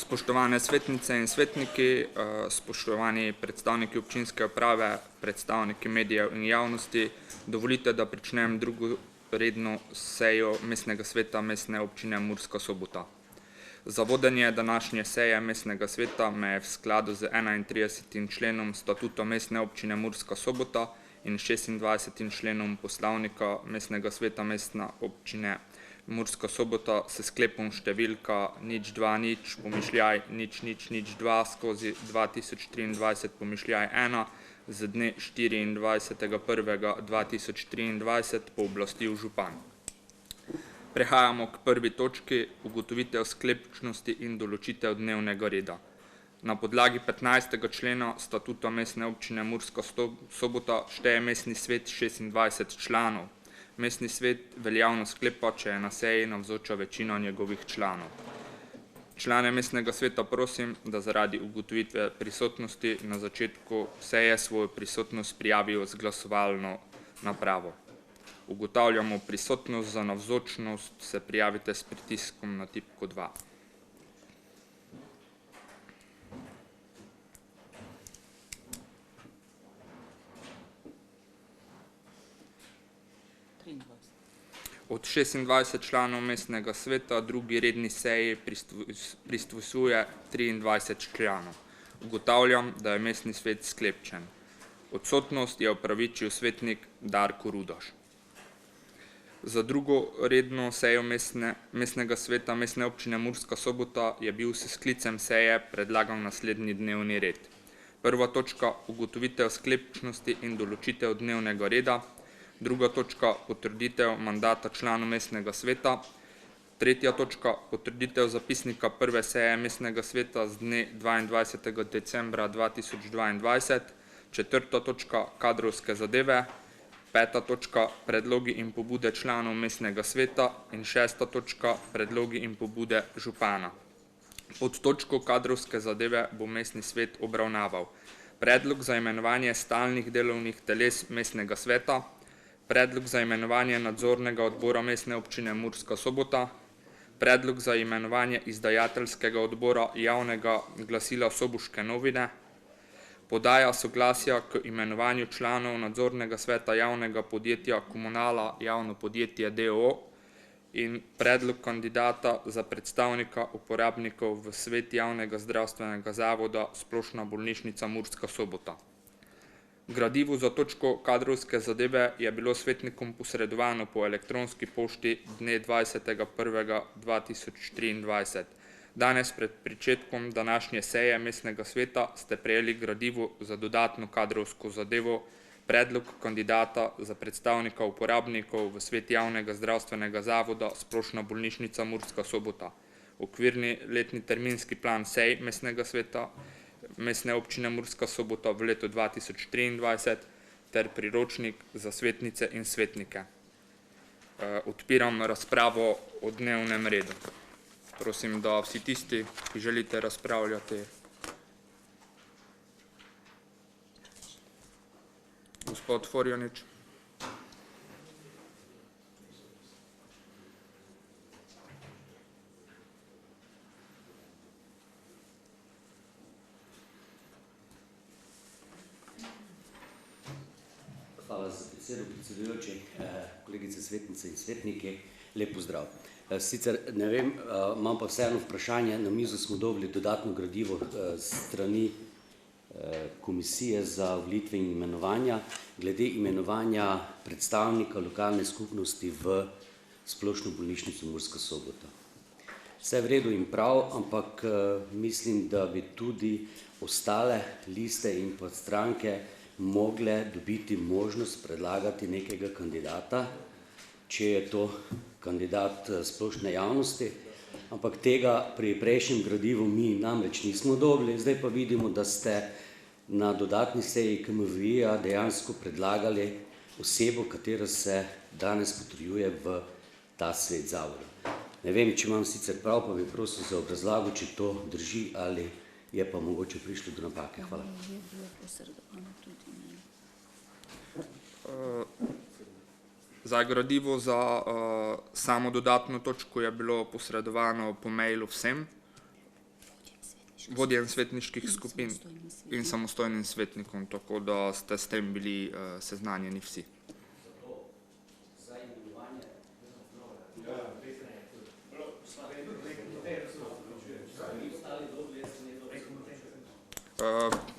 Spoštovane svetnice in svetniki, spoštovani predstavniki občinske uprave, predstavniki medijev in javnosti, dovolite, da pričnem drugo redno sejo Mestnega sveta Mestne občine Murska Sobota. Za vodenje današnje seje Mestnega sveta me je v skladu z 31. členom statuta Mestne občine Murska Sobota in 26. členom poslovnika Mestnega sveta Mestne občine Murska Sobota s sklepom številka 020-002/2023/1 z dne 24.1.2023 pooblastil župan. Prehajamo k prvi točki, ugotovitev sklepčnosti in določitev dnevnega reda. Na podlagi 15. člena statuta Mestne občine Murska Sobota šteje mestni svet 26 članov. Mestni svet veljavno sklepa, če je na seji navzoča večina njegovih članov. Člane mestnega sveta prosim, da zaradi ugotovitve prisotnosti na začetku seje svojo prisotnost prijavijo z glasovalno napravo. Ugotavljamo prisotnost, za navzočnost se prijavite s pritiskom na tipko 2. Od 26 članov mestnega sveta drugi redni seji pristvuje 23 članov. Ugotavljam, da je mestni svet sklepčen. Odsotnost je opravičil svetnik Darko Rudaš. Za drugo redno sejo Mestnega sveta Mestne občine Murska Sobota je bil s sklicem seje predlagan naslednji dnevni red. Prva točka, ugotovitev sklepčnosti in določitev dnevnega reda. Druga točka, potrditev mandata članov mestnega sveta. Tretja točka, potrditev zapisnika prve seje mestnega sveta z dne 22. decembra 2022. Četrta točka, kadrovske zadeve. Peta točka, predlogi in pobude članov mestnega sveta. In šesta točka, predlogi in pobude župana. Pod točko kadrovske zadeve bo mestni svet obravnaval predlog za imenovanje stalnih delovnih teles mestnega sveta, predlog za imenovanje nadzornega odbora Mestne občine Murska Sobota, predlog za imenovanje izdajateljskega odbora javnega glasila Soboške novine, podaja soglasja k imenovanju članov nadzornega sveta javnega podjetja Komunala javno podjetje d.o.o. in predlog kandidata za predstavnika uporabnikov v svet javnega zdravstvenega zavoda Splošna bolnišnica Murska Sobota. Gradivo za točko kadrovske zadeve je bilo svetnikom posredovano po elektronski pošti dne 20.1.2023. Danes pred pričetkom današnje seje mestnega sveta ste prejeli gradivo za dodatno kadrovsko zadevo, predlog kandidata za predstavnika uporabnikov v svet javnega zdravstvenega zavoda Splošna bolnišnica Murska Sobota, okvirni letni terminski plan sej mestnega sveta Mestne občine Murska Sobota v letu 2023 ter priročnik za svetnice in svetnike. Odpiram razpravo o dnevnem redu. Prosim, da vsi tisti, ki želite razpravljati. Gospod Forjanič. Hvala za besedo, predsedujoči, kolegice svetnice in svetniki, lep pozdrav. Sicer ne vem, imam pa vseeno vprašanje, na mizo smo dobili dodatno gradivo strani Komisije za volitve in imenovanja, glede imenovanja predstavnika lokalne skupnosti v Splošno bolnišnico Murska Sobota. Vse v redu in prav, ampak mislim, da bi tudi ostale liste in pa stranke mogle dobiti možnost predlagati nekega kandidata, če je to kandidat splošne javnosti, ampak tega pri prejšnjem gradivu mi namreč nismo dobili, zdaj pa vidimo, da ste na dodatni seji KMVI-ja dejansko predlagali osebo, katera se danes potrjuje v ta svet zavoda. Ne vem, če imam sicer prav, pa bi prosil za obrazlago, če to drži ali je pa mogoče prišlo do napake. Hvala. Za gradivo za samo dodatno točko je bilo posredovano po mailu vsem. vodjem svetniških skupin in samostojnim svetnikom, tako da ste s tem bili seznanjeni vsi.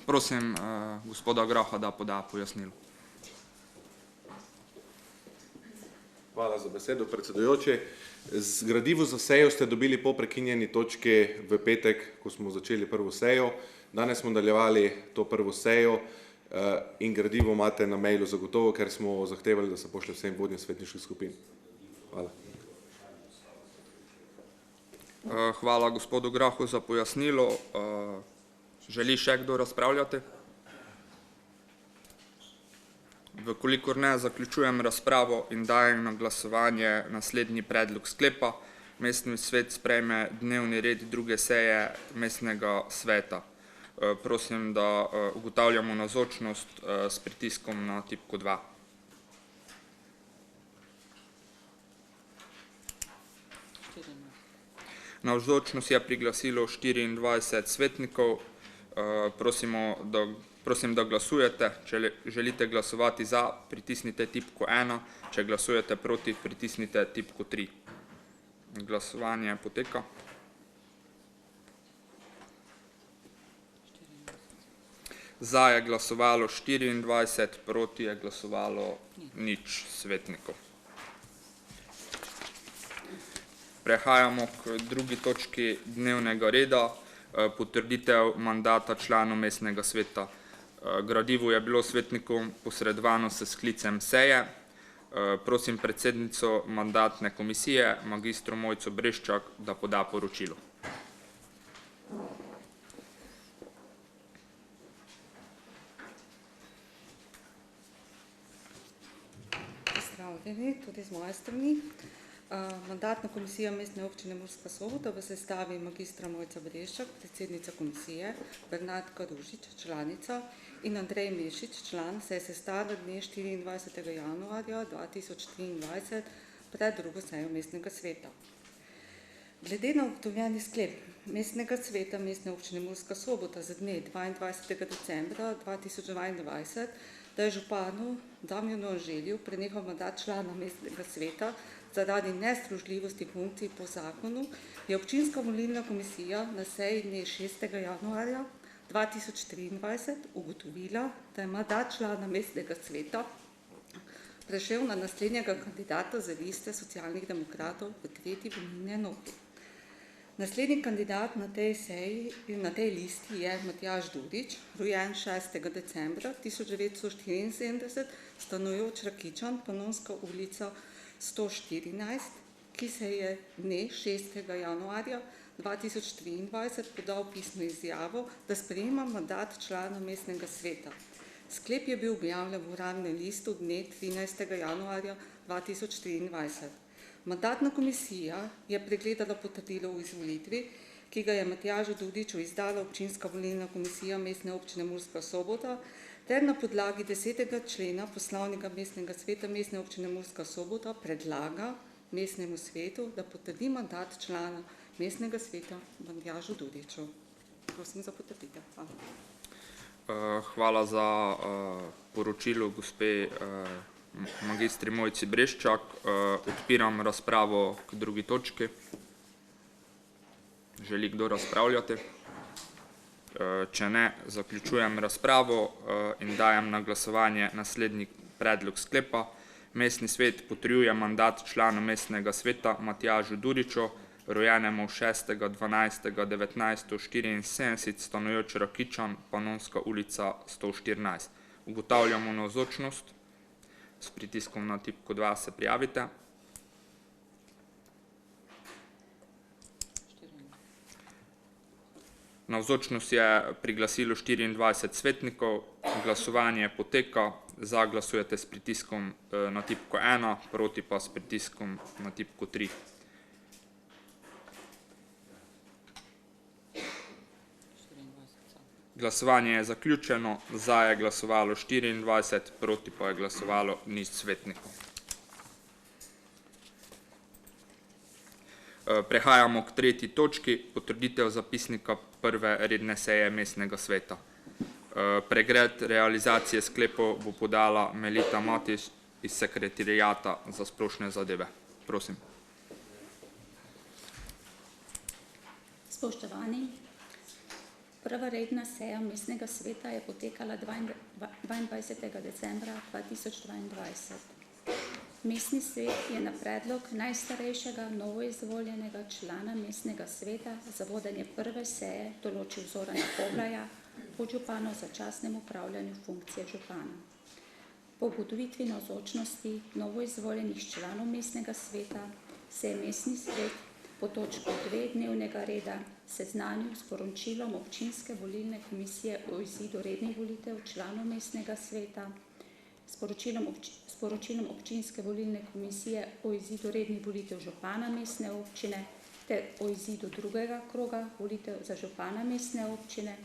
Prosim gospoda Graha, da poda pojasnilo. Hvala za besedo, predsedujoči. Z gradivo za sejo ste dobili po prekinjeni točki v petek, ko smo začeli prvo sejo. Danes smo nadaljevali to prvo sejo in gradivo imate na mailu zagotovo, ker smo zahtevali, da se pošlje vsem vodjem svetniških skupin. Hvala. Hvala gospodu Grahu za pojasnilo. Želi še kdo razpravljati? Vkolikor ne, zaključujem razpravo in dajem na glasovanje naslednji predlog sklepa. Mestni svet sprejme dnevni red druge seje mestnega sveta. Prosim, da ugotavljamo navzočnost s pritiskom na tipko 2. Navzočnost je priglasilo 24 svetnikov. Prosim, da glasujete. Če želite glasovati za, pritisnite tipko 1. Če glasujete proti, pritisnite tipko 3. Glasovanje poteka. Za je glasovalo 24, proti je glasovalo nič svetnikov. Prehajamo k drugi točki dnevnega reda. Potrditev mandata članov mestnega sveta. Gradivo je bilo svetnikom posredovano s sklicem seje. Prosim predsednico mandatne komisije, magistro Mojco Breščak, da poda poročilo. Pozdravljeni tudi z moje strani. Mandatna komisija Mestne občine Murska Sobota v sestavi magistra Mojca Breščak, predsednica komisije, Bernardka Ružič, članica, in Andrej Mešič, član, se je sestala dne 24. januarja 2023 pred drugo sejo mestnega sveta. Glede na ugotovljeni sklep mestnega sveta Mestne občine Murska Sobota za dne 22. decembra 2022, da je županu Damjanu Anželju prenehal mandat člana mestnega sveta zaradi nezdružljivosti funkcij po zakonu, je občinska volilna komisija na seji dne 6. januarja 2023 ugotovila, da je mandat člana mestnega sveta prešel na naslednjega kandidata za liste Socialnih demokratov v 3. volilni enoti. Naslednji kandidat na tej seji in na tej listi je Matjaž Dudič, rojen 6. decembra 1974, stanujoč Rakičan, Panonska ulica 114, ki se je dne 6. januarja 2023 podal pisno izjavo, da sprejema mandat člana mestnega sveta. Sklep je bil objavljen v uradnem listu dne 13. januarja 2023. Mandatna komisija je pregledala potrdilo o izvolitvi, ki ga je Matjažu Dudiču izdala občinska volilna komisija Mestne občine Murska Sobota, ter na podlagi 10. člena poslovnika mestnega sveta Mestne občine Murska Sobota predlaga mestnemu svetu, da potrdi mandat člana mestnega sveta Matjažu Dudiču. Prosim za potrditev. Hvala. Hvala za poročilo gospe magistri Mojci Breščak. Odpiram razpravo k drugi točki. Želi kdo razpravljati? Če ne, zaključujem razpravo in dajem na glasovanje naslednji predlog sklepa. Mestni svet potrjuje mandat člana mestnega sveta Matjažu Dudiču, rojenemu 6. 12. 1974, stanujoč Rakičan, Panonska ulica 114. Ugotavljamo navzočnost. S pritiskom na tipko 2 se prijavite. Navzočnost je priglasilo 24 svetnikov. Glasovanje poteka. Za glasujete s pritiskom na tipko 1, proti pa s pritiskom na tipko 3. Glasovanje je zaključeno. Za je glasovalo 24, proti pa je glasovalo nič svetnikov. Prehajamo k tretji točki, potrditev zapisnika prve redne seje mestnega sveta. Pregled realizacije sklepov bo podala Melita Matić iz Sekretarijata za splošne zadeve. Prosim. Spoštovani, prva redna seja mestnega sveta je potekala 22. decembra 2022. Mestni svet je na predlog najstarejšega novoizvoljenega člana mestnega sveta za vodenje prve seje določil Zorana Poglaja, podžupana v začasnem upravljanju funkcije župana. Po ugotovitvi navzočnosti novoizvoljenih članov mestnega sveta se je mestni svet po točko 2 dnevnega reda seznanil s poročilom občinske volilne komisije o izidu rednih volitev članov mestnega sveta, s poročilom občinske volilne komisije o izidu rednih volitev župana mestne občine ter o izidu drugega kroga volitev za župana mestne občine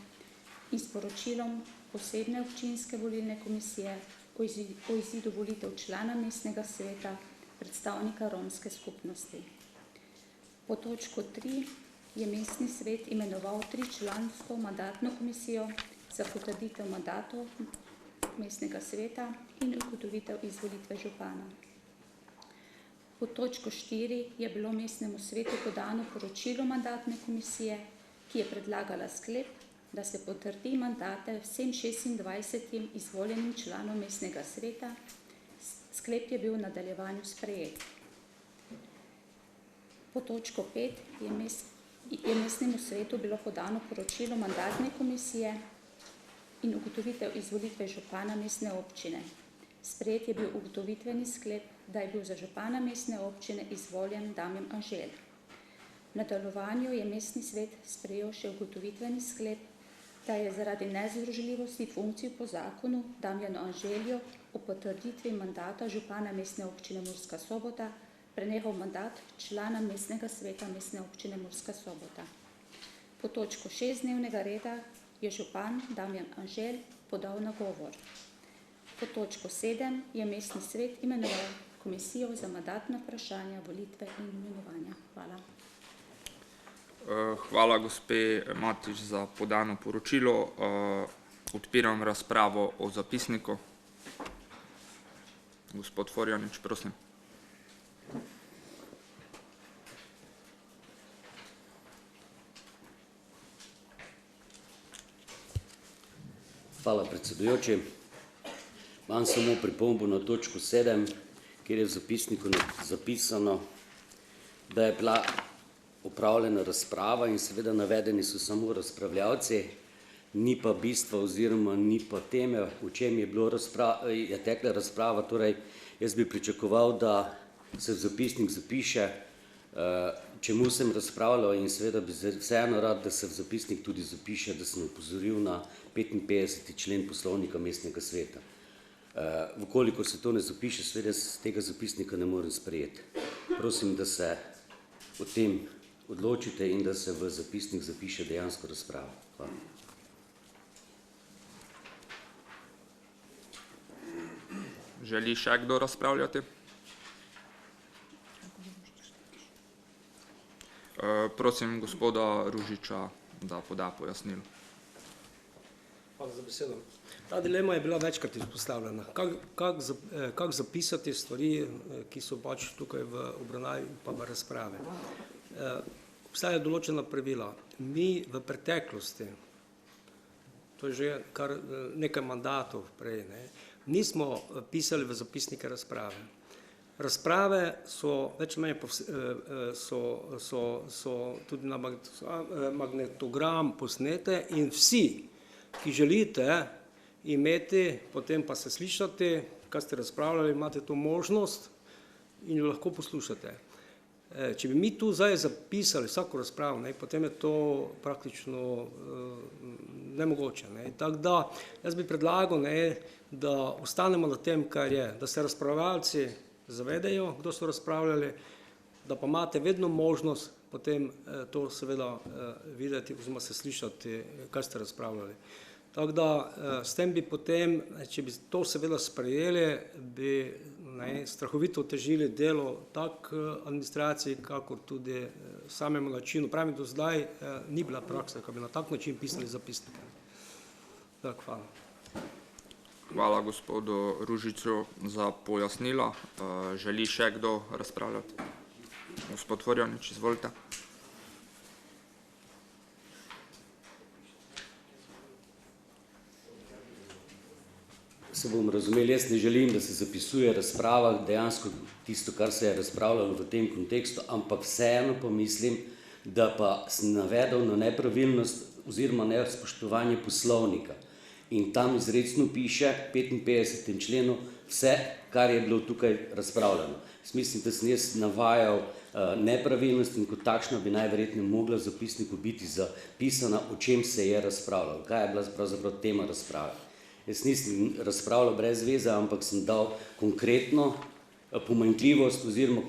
in s poročilom posebne občinske volilne komisije o izidu volitev člana mestnega sveta predstavnika romske skupnosti. Po točko 3 je mestni svet imenoval 3-člansko mandatno komisijo za potrditev mandatov mestnega sveta in ugotovitev izvolitve župana. Po točko 4 je bilo mestnemu svetu podano poročilo mandatne komisije, ki je predlagala sklep, da se potrdi mandate vsem 26 izvoljenim članom mestnega sveta. Sklep je bil v nadaljevanju sprejet. Po točko 5 je mestnemu svetu bilo podano poročilo mandatne komisije in ugotovitev izvolitve župana mestne občine. Sprejet je bil ugotovitveni sklep, da je bil za župana mestne občine izvoljen Damjan Anželj. V nadaljevanju je mestni svet sprejel še ugotovitveni sklep, da je zaradi nezdružljivosti funkcij po zakonu Damjanu Anželju o potrditvi mandata župana mestne občine Murska Sobota prenehal mandat člana mestnega sveta mestne občine Murska Sobota. Po točko 6 dnevnega reda je župan Damjan Anželj podal nagovor. Po točko 7 je mestni svet imenoval komisijo za mandatna vprašanja, volitve in imenovanja. Hvala. Hvala gospe Matić za podano poročilo. Odpiram razpravo o zapisniku. Gospod Forjanič, prosim. Hvala, predsedujoči. Imam samo pripombo na točko 7, kjer je v zapisniku zapisano, da je bila opravljena razprava in seveda navedeni so samo razpravljavci, ni pa bistva oziroma ni pa teme, o čem je tekla razprava. Torej, jaz bi pričakoval, da se v zapisnik zapiše, čemu sem razpravljal in seveda bi vseeno rad, da se v zapisnik tudi zapiše, da sem opozoril na 55. člen poslovnika mestnega sveta. Vkolikor se to ne zapiše, seveda z tega zapisnika ne morem sprejeti. Prosim, da se o tem odločite in da se v zapisnik zapiše dejansko razpravo. Hvala. Želi še kdo razpravljati? Prosim gospoda Ružiča, da poda pojasnilo. Hvala za besedo. Ta dilema je bila večkrat izpostavljena. Kako zapisati stvari, ki so pač tukaj v obravnavi pa v razprave. Obstajajo določena pravila. Mi v preteklosti, to je že kar nekaj mandatov prej, nismo pisali v zapisnike razprave. Razprave so več ali manj so tudi na magnetogram posnete in vsi, ki želite imeti, potem pa se slišati, kaj ste razpravljali, imate to možnost in jo lahko poslušate. Če bi mi tu zdaj zapisali vsako razpravo, potem je to praktično nemogoče. Tako da jaz bi predlagal, da ostanemo na tem, kar je, da se razpravljalci zavedajo, kdo so razpravljali, da pa imate vedno možnost potem to seveda videti oziroma se slišati, kaj ste razpravljali. Tako da s tem bi potem, če bi to seveda sprejeli, bi strahovito otežili delo tak administraciji, kakor tudi samemu načinu. Pravim, do zdaj ni bila praksa, ko bi na tak način pisali zapisnike. Tako, hvala. Hvala gospodu Ružiču za pojasnilo. Želi še kdo razpravljati? Gospod Forjanič, izvolite. Se bomo razumeli, jaz ne želim, da se zapisuje razprava, dejansko tisto, kar se je razpravljalo v tem kontekstu, ampak vseeno pa mislim, da pa sem navedel na nepravilnost oziroma nespoštovanje poslovnika. In tam izrecno piše v 55. členu vse, kar je bilo tukaj razpravljeno. Mislim, da sem jaz navajal nepravilnost in kot takšna bi najverjetneje mogla v zapisniku biti zapisana, o čem se je razpravljalo, kaj je bila pravzaprav tema razprave. Jaz nisem razpravljal brez veze, ampak sem dal konkretno pomanjkljivost oziroma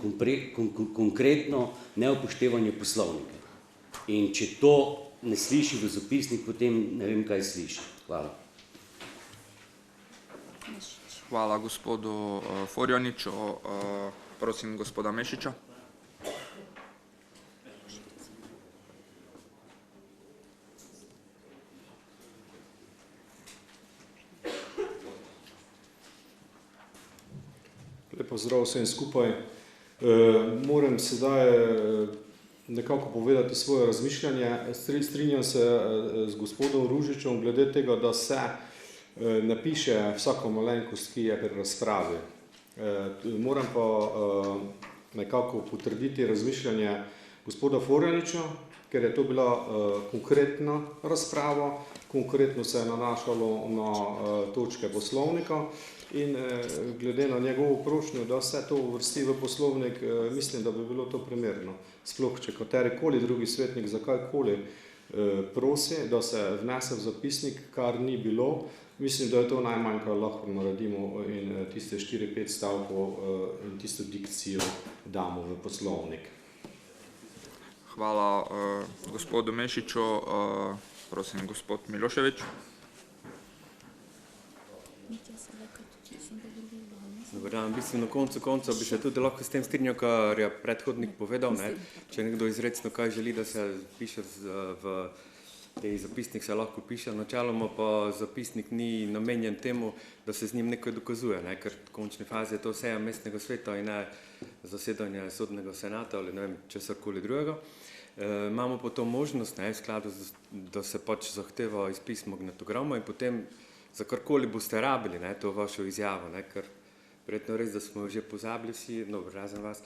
konkretno neupoštevanje poslovnika. In če to ne sliši v zapisnik, potem ne vem, kaj sliši. Hvala. Hvala gospodu Forjaniču. Prosim gospoda Mešiča. Lep pozdrav vsem skupaj. Moram sedaj nekako povedati svoje razmišljanje. Strinjam se z gospodom Ružičem glede tega, da se napiše vsako malenkost, ki je pri razpravi. Moram pa nekako potrditi razmišljanje gospoda Forjaniča, ker je to bila konkretna razprava, konkretno se je nanašalo na točke poslovnika in glede na njegovo prošnjo, da se to uvrsti v poslovnik, mislim, da bi bilo to primerno. Sploh, če katerikoli drugi svetnik za kajkoli prosi, da se vnese v zapisnik, kar ni bilo, mislim, da je to najmanj, kar lahko naredimo in tiste 4-5 stavkov in tisto dikcijo damo v poslovnik. Hvala gospodu Mešiču. Prosim, gospod Milošević. Dobar dan, v bistvu na koncu konca bi se tudi lahko s tem strinjal, kar je predhodnik povedal. Če nekdo izrecno kaj želi, da se piše v tej zapisnik, se lahko piše. Načeloma pa zapisnik ni namenjen temu, da se z njim nekaj dokazuje, ker v končni fazi je to seja mestnega sveta in ne zasedanje sodnega senata ali ne vem, česarkoli drugega. Imamo pa to možnost, v skladu, da se pač zahteva izpis magnetograma in potem za karkoli boste rabili to vašo izjavo, ker verjetno res, da smo že pozabili vsi, razen vas,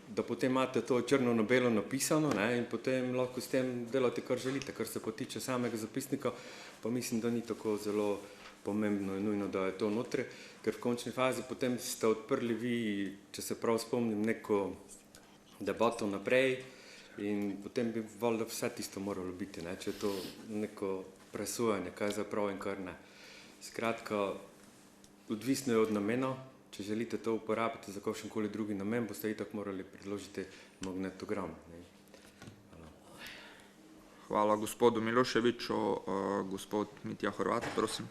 da potem imate to črno na belo napisano in potem lahko s tem delate, kar želite. Kar se pa tiče samega zapisnika, pa mislim, da ni tako zelo pomembno in nujno, da je to notri, ker v končni fazi potem ste odprli vi, če se prav spomnim, neko debato naprej in potem bi valjda vse tisto moralo biti, če je to neko presojanje, kaj je zaprav in kar ne. Skratka, odvisno je od namena. Če želite to uporabiti za kakšenkoli drugi namen, boste itak morali predložiti magnetogram. Hvala gospodu Miloševiću. Gospod Mitja Horvat, prosim.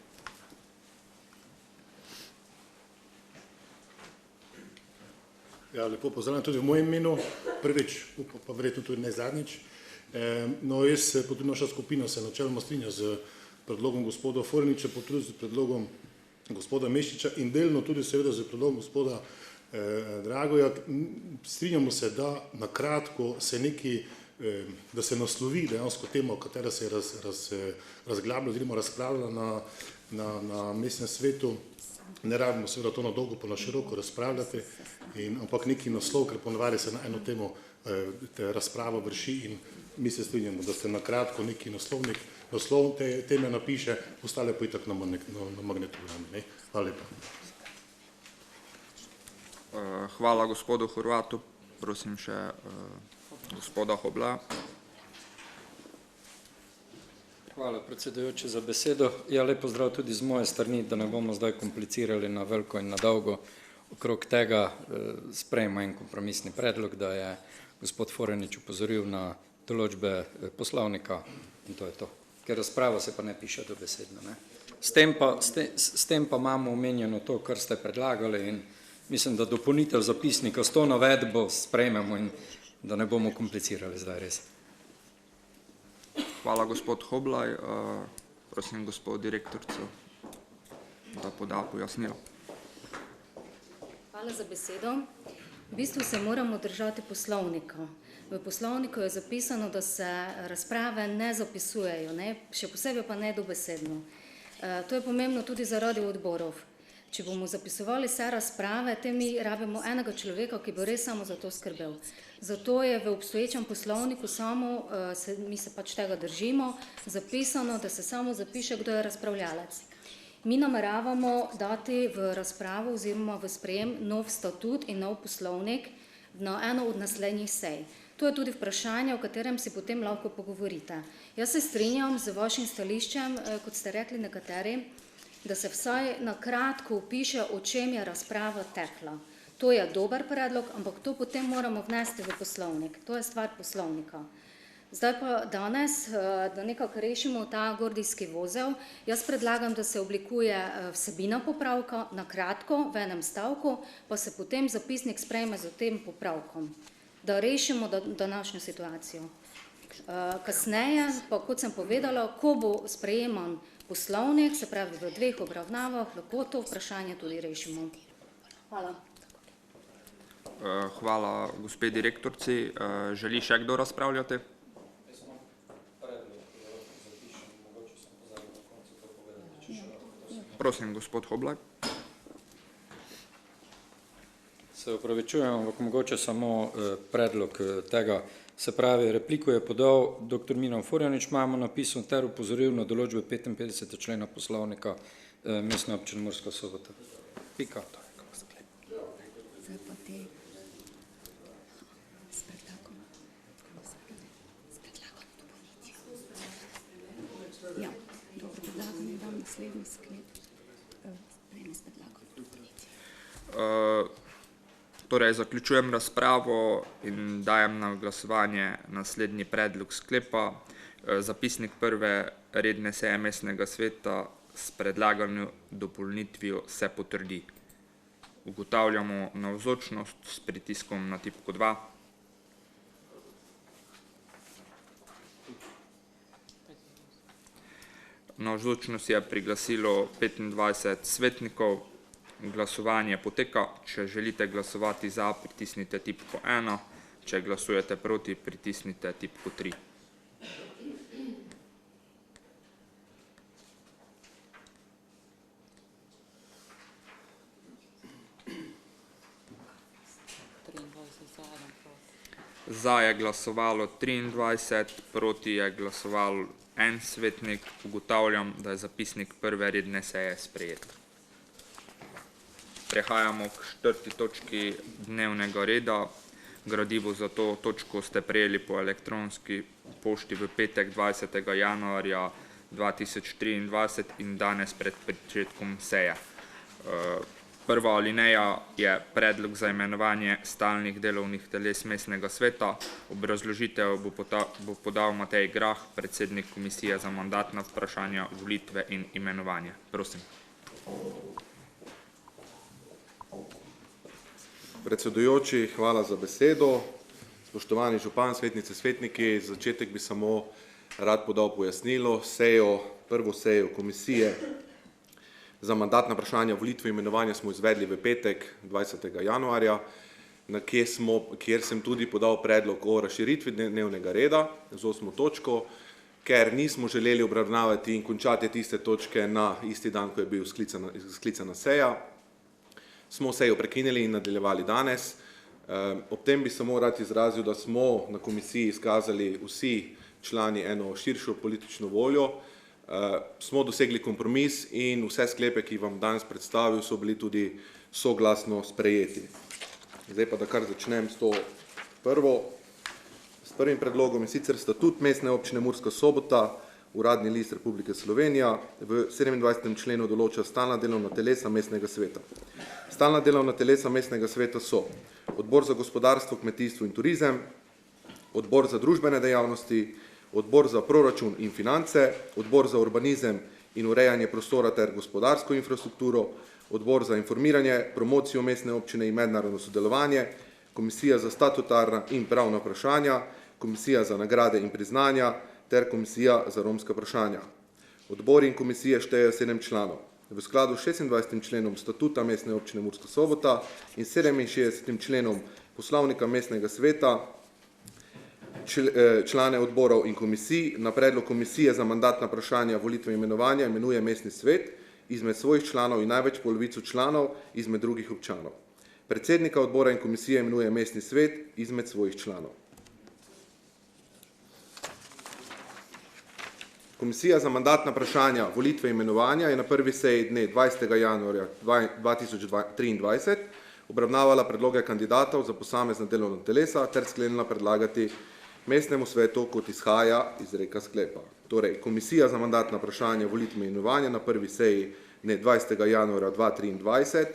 Ja, lepo pozdravljam tudi v mojem imenu, prvič, pa verjetno tudi ne zadnjič. No, jaz, pa tudi naša skupina se načeloma strinja z predlogom gospoda Forjaniča, pa tudi z predlogom gospoda Mešiča in delno tudi seveda z predlogom gospoda Dragoja. Strinjamo se, da na kratko se neki, da se naslovi dejansko tema, o katera se je razglabljala oziroma razpravljala na mestnem svetu. Ne rabimo seveda to na dolgo pa na široko razpravljati, ampak neki naslov, ker ponavadi se na eno temo razprava vrši in mi se strinjamo, da se na kratko neki naslov te teme napiše, ostale pa itak na magnetograme. Hvala lepa. Hvala gospodu Horvatu. Prosim še gospoda Hobla. Hvala predsedujoči za besedo. Ja, lep pozdrav tudi z moje strani, da ne bomo zdaj komplicirali na veliko in na dolgo. Okrog tega sprejema en kompromisni predlog, da je gospod Forjanič upozoril na določbe poslovnika in to je to. Ker razprava se pa ne piše dobesedno. S tem pa imamo omenjeno to, kar ste predlagali in mislim, da dopolnitev zapisnika s to navedbo sprejmemo in da ne bomo komplicirali zdaj res. Hvala, gospod Hoblaj. Prosim, gospod direktorico, da poda pojasnilo. Hvala za besedo. V bistvu se moramo držati poslovnika. V poslovniku je zapisano, da se razprave ne zapisujejo, še posebej pa ne dobesedno. To je pomembno tudi zaradi odborov. Če bomo zapisovali vse razprave, te mi rabimo enega človeka, ki bo res samo za to skrbel. Zato je v obstoječem poslovniku samo, mi se pač tega držimo, zapisano, da se samo zapiše, kdo je razpravljalec. Mi nameravamo dati v razpravo oziroma v sprejem nov statut in nov poslovnik na eno od naslednjih sej. To je tudi vprašanje, o katerem si potem lahko pogovorite. Jaz se strinjam z vašim stališčem, kot ste rekli nekateri, da se vsaj na kratko opiše, o čem je razprava tekla. To je dober predlog, ampak to potem moramo vnesti v poslovnik. To je stvar poslovnika. Zdaj pa danes, da nekako rešimo ta gordijski vozel, jaz predlagam, da se oblikuje vsebina popravka na kratko, v enem stavku, pa se potem zapisnik sprejme z tem popravkom, da rešimo današnjo situacijo. Kasneje, pa kot sem povedala, ko bo sprejeman poslovnik, se pravi v dveh obravnavah, lahko to vprašanje tudi rešimo. Hvala. Hvala, gospe direktorci. Želi še kdo razpravljati? Prosim, gospod Hoblaj. Se opravičujem, ampak mogoče samo predlog tega. Se pravi, repliko je podal dr. Miran Forjanič, imamo napisano ter upozoril na določbe 55. člena poslovnika Mestne občine Murska Sobota. Pika. Ja, dobro, predlagam, da dam naslednji sklep. Sprejme s predlagom dopolnitve. Torej, zaključujem razpravo in dajem na glasovanje naslednji predlog sklepa. Zapisnik prve redne seje mestnega sveta s predlagano dopolnitvijo se potrdi. Ugotavljamo navzočnost s pritiskom na tipko 2. Navzočnost je priglasilo 25 svetnikov. Glasovanje poteka. Če želite glasovati za, pritisnite tipko 1. Če glasujete proti, pritisnite tipko 3. Za je glasovalo 23, proti je glasovalo 1 svetnik. Ugotavljam, da je zapisnik prve redne seje sprejet. Prehajamo k 4. točki dnevnega reda. Gradivo za to točko ste prejeli po elektronski pošti v petek 20. januarja 2023 in danes pred pričetkom seje. Prva alineja je predlog za imenovanje stalnih delovnih teles mestnega sveta. Obrazložitev bo podal Matej Grah, predsednik Komisije za mandatna vprašanja, volitve in imenovanje. Prosim. Predsedujoči, hvala za besedo. Spoštovani župan, svetnice, svetniki, za začetek bi samo rad podal pojasnilo. Prvo sejo komisije za mandatna vprašanja, volitve in imenovanja smo izvedli v petek 20. januarja, kjer sem tudi podal predlog o razširitvi dnevnega reda z 8. točko, ker nismo želeli obravnavati in končati tiste točke na isti dan, ko je bil sklicana seja. Smo sejo prekinili in nadaljevali danes. Ob tem bi samo rad izrazil, da smo na komisiji izkazali vsi člani eno širšo politično voljo. Smo dosegli kompromis in vse sklepe, ki vam danes predstavil, so bili tudi soglasno sprejeti. Zdaj pa, da kar začnem s prvim predlogom, in sicer statut Mestne občine Murska Sobota, Uradni list Republike Slovenija, v 27. členu določa stalna delovna telesa mestnega sveta. Stalna delovna telesa mestnega sveta so Odbor za gospodarstvo, kmetijstvo in turizem, Odbor za družbene dejavnosti, Odbor za proračun in finance, Odbor za urbanizem in urejanje prostora ter gospodarsko infrastrukturo, Odbor za informiranje, promocijo mestne občine in mednarodno sodelovanje, Komisija za statutarna in pravna vprašanja, Komisija za nagrade in priznanja ter Komisija za romska vprašanja. Odbori in komisije štejejo 7 članov. V skladu s 26. členom statuta Mestne občine Murska Sobota in 67. členom poslovnika mestnega sveta člane odborov in komisij na predlog Komisije za mandatna vprašanja, volitve in imenovanja imenuje mestni svet izmed svojih članov in največ polovico članov izmed drugih občanov. Predsednika odbora in komisije imenuje mestni svet izmed svojih članov. Komisija za mandatna vprašanja, volitve in imenovanja je na prvi seji dne 20. januarja 2023 obravnavala predloge kandidatov za posamezna delovna telesa ter sklenila predlagati mestnemu svetu, kot izhaja iz reka sklepa. Torej, Komisija za mandatna vprašanja, volitve in imenovanja na prvi seji dne 20. januarja 2023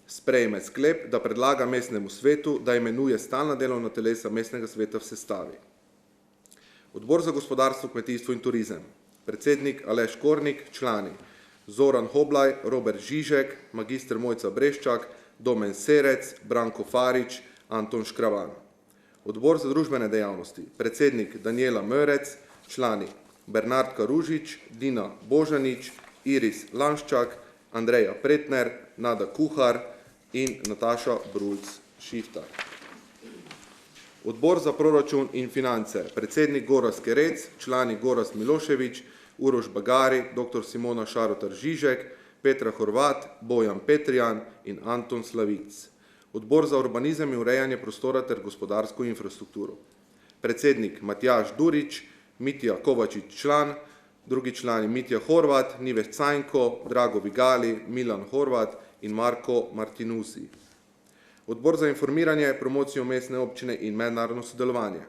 sprejme sklep, da predlaga mestnemu svetu, da imenuje stalna delovna telesa mestnega sveta v sestavi. Odbor za gospodarstvo, kmetijstvo in turizem, predsednik Aleš Kornik, člani Zoran Hoblaj, Robert Žižek, magister Mojca Breščak, Domen Serec, Branko Farič, Anton Škravan. Odbor za družbene dejavnosti, predsednik Danijela Mörec, člani Bernardka Ružič, Dina Božanič, Iris Lanščak, Andreja Pretner, Nada Kuhar in Nataša Brulc-Šiftar. Odbor za proračun in finance, predsednik Gorazd Kerec, člani Gorazd Miloševič, Uroš Bagari, dr. Simona Šarotar Žižek, Petra Horvat, Bojan Petrijan in Anton Slavic. Odbor za urbanizem in urejanje prostora ter gospodarsko infrastrukturo. Predsednik Matjaž Durič, Mitja Kovačič član, drugi člani Mitja Horvat, Nives Cajnko, Drago Vigali, Milan Horvat in Marko Martinusi. Odbor za informiranje, promocijo mestne občine in mednarodno sodelovanje.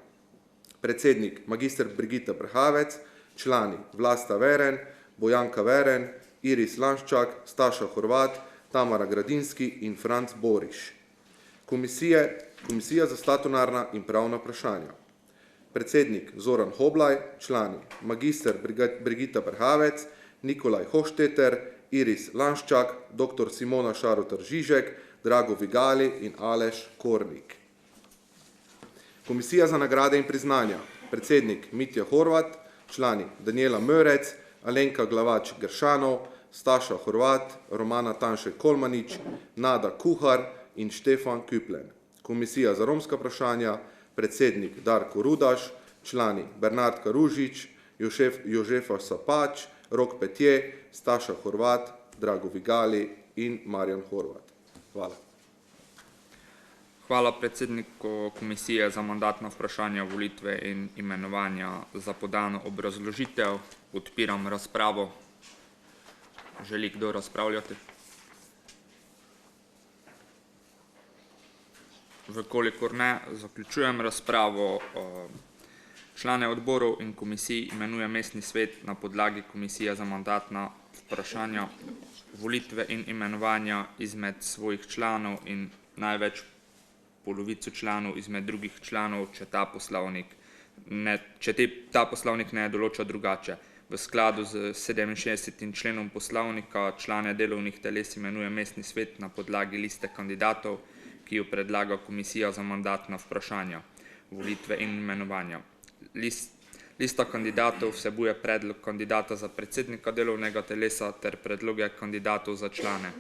Predsednik magister Brigita Prhavec, člani Vlasta Veren, Bojanka Veren, Iris Lanščak, Staša Horvat, Tamara Gradinski in Franc Boriš. Komisija za statutarna in pravna vprašanja. Predsednik Zoran Hoblaj, člani magister Brigita Prhavec, Nikolaj Hošteter, Iris Lanščak, dr. Simona Šarotar Žižek, Drago Vigali in Aleš Kornik. Komisija za nagrade in priznanja. Predsednik Mitja Horvat, člani Danijela Mörec, Alenka Glavač Gršanov, Staša Horvat, Romana Tanšek Kolmanič, Nada Kuhar in Štefan Küplen. Komisija za romska vprašanja, predsednik Darko Rudaš, člani Bernardka Ružič, Jožefa Sapač, Rok Petje, Staša Horvat, Drago Vigali in Marjan Horvat. Hvala. Hvala predsedniku Komisije za mandatna vprašanja, volitve in imenovanja za podano obrazložitev. Odpiram razpravo. Želi kdo razpravljati? Vkolikor ne, zaključujem razpravo. Člane odborov in komisij imenuje mestni svet na podlagi Komisije za mandatna vprašanja, volitve in imenovanja izmed svojih članov in največ polovico članov izmed drugih članov, če ta poslovnik ne določa drugače. V skladu z 67. členom poslovnika člane delovnih teles imenuje mestni svet na podlagi liste kandidatov, ki jo predlaga Komisija za mandatna vprašanja, volitve in imenovanja. Lista kandidatov vsebuje predlog kandidata za predsednika delovnega telesa ter predloge kandidatov za člane.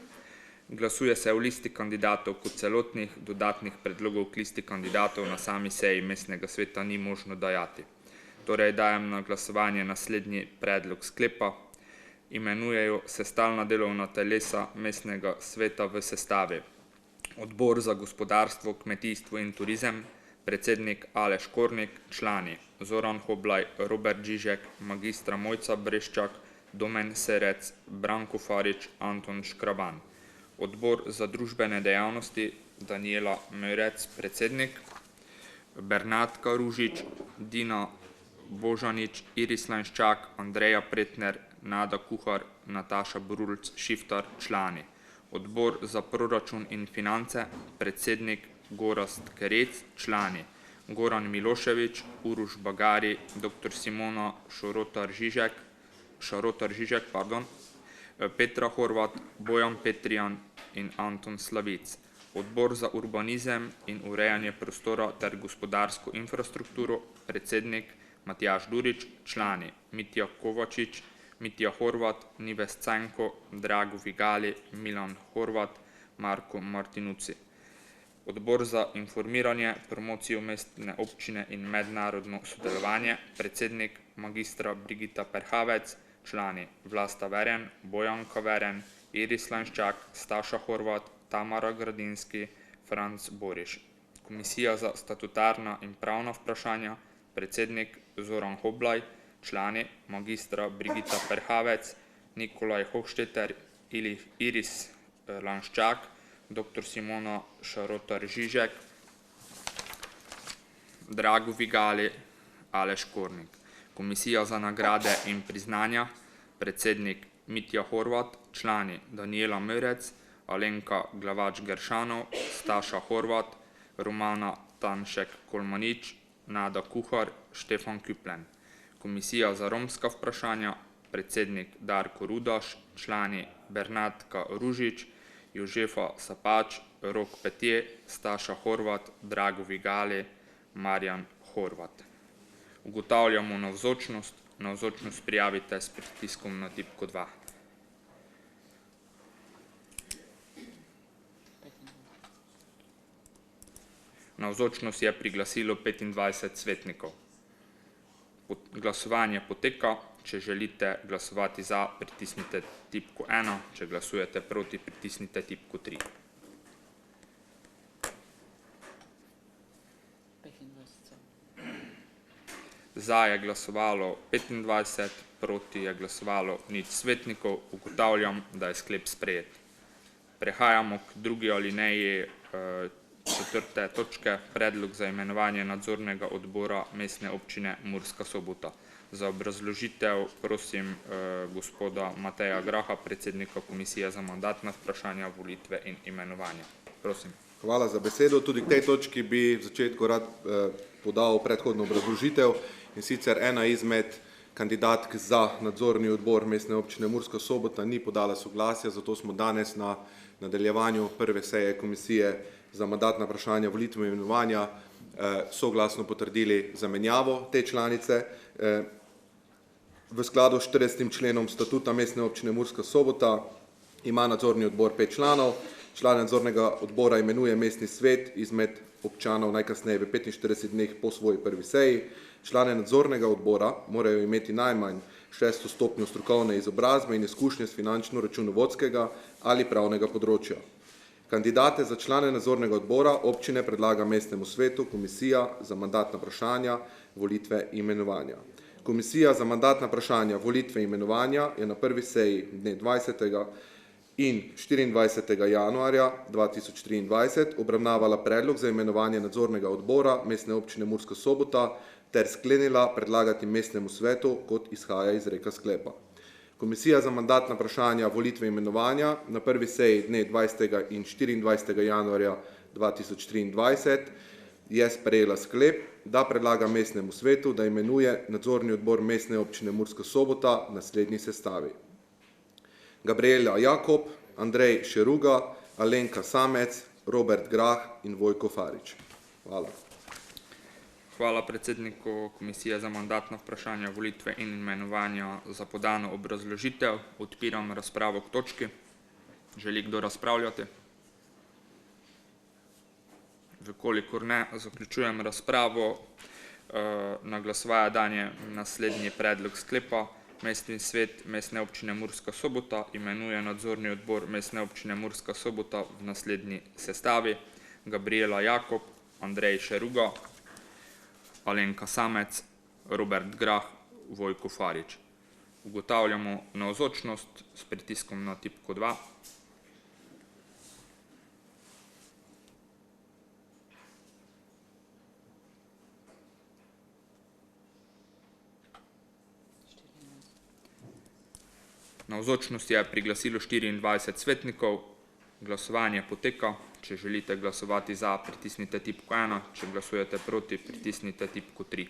Glasuje se v listi kandidatov kot celotnih, dodatnih predlogov k listi kandidatov na sami seji mestnega sveta ni možno dajati. Torej dajem na glasovanje naslednji predlog sklepa. Imenujejo se stalna delovna telesa mestnega sveta v sestavi. Odbor za gospodarstvo, kmetijstvo in turizem, predsednik Aleš Kornik, člani Zoran Hoblaj, Robert Žižek, magistra Mojca Breščak, Domen Serec, Branko Farič, Anton Škraban. Odbor za družbene dejavnosti, Danijela Mörec, predsednik, Bernardka Ružič, Dina Božanič, Iris Lanščak, Andreja Pretner, Nada Kuhar, Nataša Brulc-Šiftar, člani. Odbor za proračun in finance, predsednik Gorazd Kerec, člani Goran Miloševič, Uroš Bagari, dr. Simona Šarotar Žižek, Petra Horvat, Bojan Petrijan in Anton Slavic. Odbor za urbanizem in urejanje prostora ter gospodarsko infrastrukturo, predsednik Matjaž Durič, člani Mitja Kovačič, Mitja Horvat, Nives Cenko, Drago Vigali, Milan Horvat, Marko Martinuci. Odbor za informiranje, promocijo mestne občine in mednarodno sodelovanje, predsednik magistra Brigita Perhavec, člani Vlasta Veren, Bojanka Veren, Iris Lanščak, Staša Horvat, Tamara Gradinski, Franc Boriš. Komisija za statutarna in pravna vprašanja, predsednik Zoran Hoblaj, člani magistra Brigita Perhavec, Nikolaj Hochšteter, Iris Lanščak, dr. Simona Šarotar-Žižek, Drago Vigali, Aleš Kornik. Komisija za nagrade in priznanja, predsednik Mitja Horvat, člani Daniela Mrec, Alenka Glavač-Geršanov, Staša Horvat, Romana Tanšek-Kolmanič, Nada Kuhar, Štefan Küplen. Komisija za romska vprašanja, predsednik Darko Rudaš, člani Bernatka Ružič, Jožefa Sapač, Rok Petje, Staša Horvat, Drago Vigali, Marjan Horvat. Ugotavljamo navzočnost. Navzočnost prijavite s pritiskom na tipko 2. Navzočnost je priglasilo 25 svetnikov. Glasovanje poteka. Če želite glasovati za, pritisnite tipko 1, če glasujete proti, pritisnite tipko 3. Za je glasovalo 25, proti je glasovalo nič svetnikov. Ugotavljam, da je sklep sprejet. Prehajamo k drugi alineji 4. točke, predlog za imenovanje nadzornega odbora mestne občine Murska Sobota. Za obrazložitev prosim gospoda Mateja Graha, predsednika Komisije za mandatna vprašanja, volitve in imenovanja. Prosim. Hvala za besedo. Tudi k tej točki bi v začetku rad podal predhodno obrazložitev, in sicer ena izmed kandidatk za nadzorni odbor mestne občine Murska Sobota ni podala soglasja, zato smo danes na nadaljevanju prve seje Komisije za mandatna vprašanja, volitve in imenovanja soglasno potrdili zamenjavo te članice. V skladu s 40. členom statuta mestne občine Murska Sobota ima nadzorni odbor 5 članov. Člane nadzornega odbora imenuje mestni svet izmed občanov najkasneje v 45 dneh po svoji prvi seji. Člane nadzornega odbora morajo imeti najmanj 6. stopnjo strokovne izobrazbe in izkušnje s finančno-računovodskega ali pravnega področja. Kandidate za člane nadzornega odbora občine predlaga mestnemu svetu Komisija za mandatna vprašanja, volitve in imenovanja. Komisija za mandatna vprašanja, volitve in imenovanja je na prvi seji dne 20. in 24. januarja 2023 obravnavala predlog za imenovanje nadzornega odbora mestne občine Murska Sobota ter sklenila predlagati mestnemu svetu, kot izhaja iz reka sklepa. Komisija za mandatna vprašanja, volitve in imenovanja na prvi seji dne 20. in 24. januarja 2023 je sprejela sklep, da predlaga mestnemu svetu, da imenuje nadzorni odbor mestne občine Murska Sobota v naslednji sestavi. Gabriela Jakob, Andrej Šeruga, Alenka Samec, Robert Grah in Vojko Farič. Hvala. Hvala predsedniku Komisije za mandatna vprašanja, volitve in imenovanja za podano obrazložitev. Odpiram razpravo k točki. Želi kdo razpravljati? Vkolikor ne, zaključujem razpravo. Na glasovanje dajem naslednji predlog sklepa. Mestni svet mestne občine Murska Sobota imenuje nadzorni odbor mestne občine Murska Sobota v naslednji sestavi: Gabriela Jakob, Andrej Šeruga, Alenka Samec, Robert Grah, Vojko Farič. Ugotavljamo navzočnost s pritiskom na tipko 2. Navzočnost je priglasilo 24 svetnikov. Glasovanje poteka. Če želite glasovati za, pritisnite tipko 1. Če glasujete proti, pritisnite tipko 3.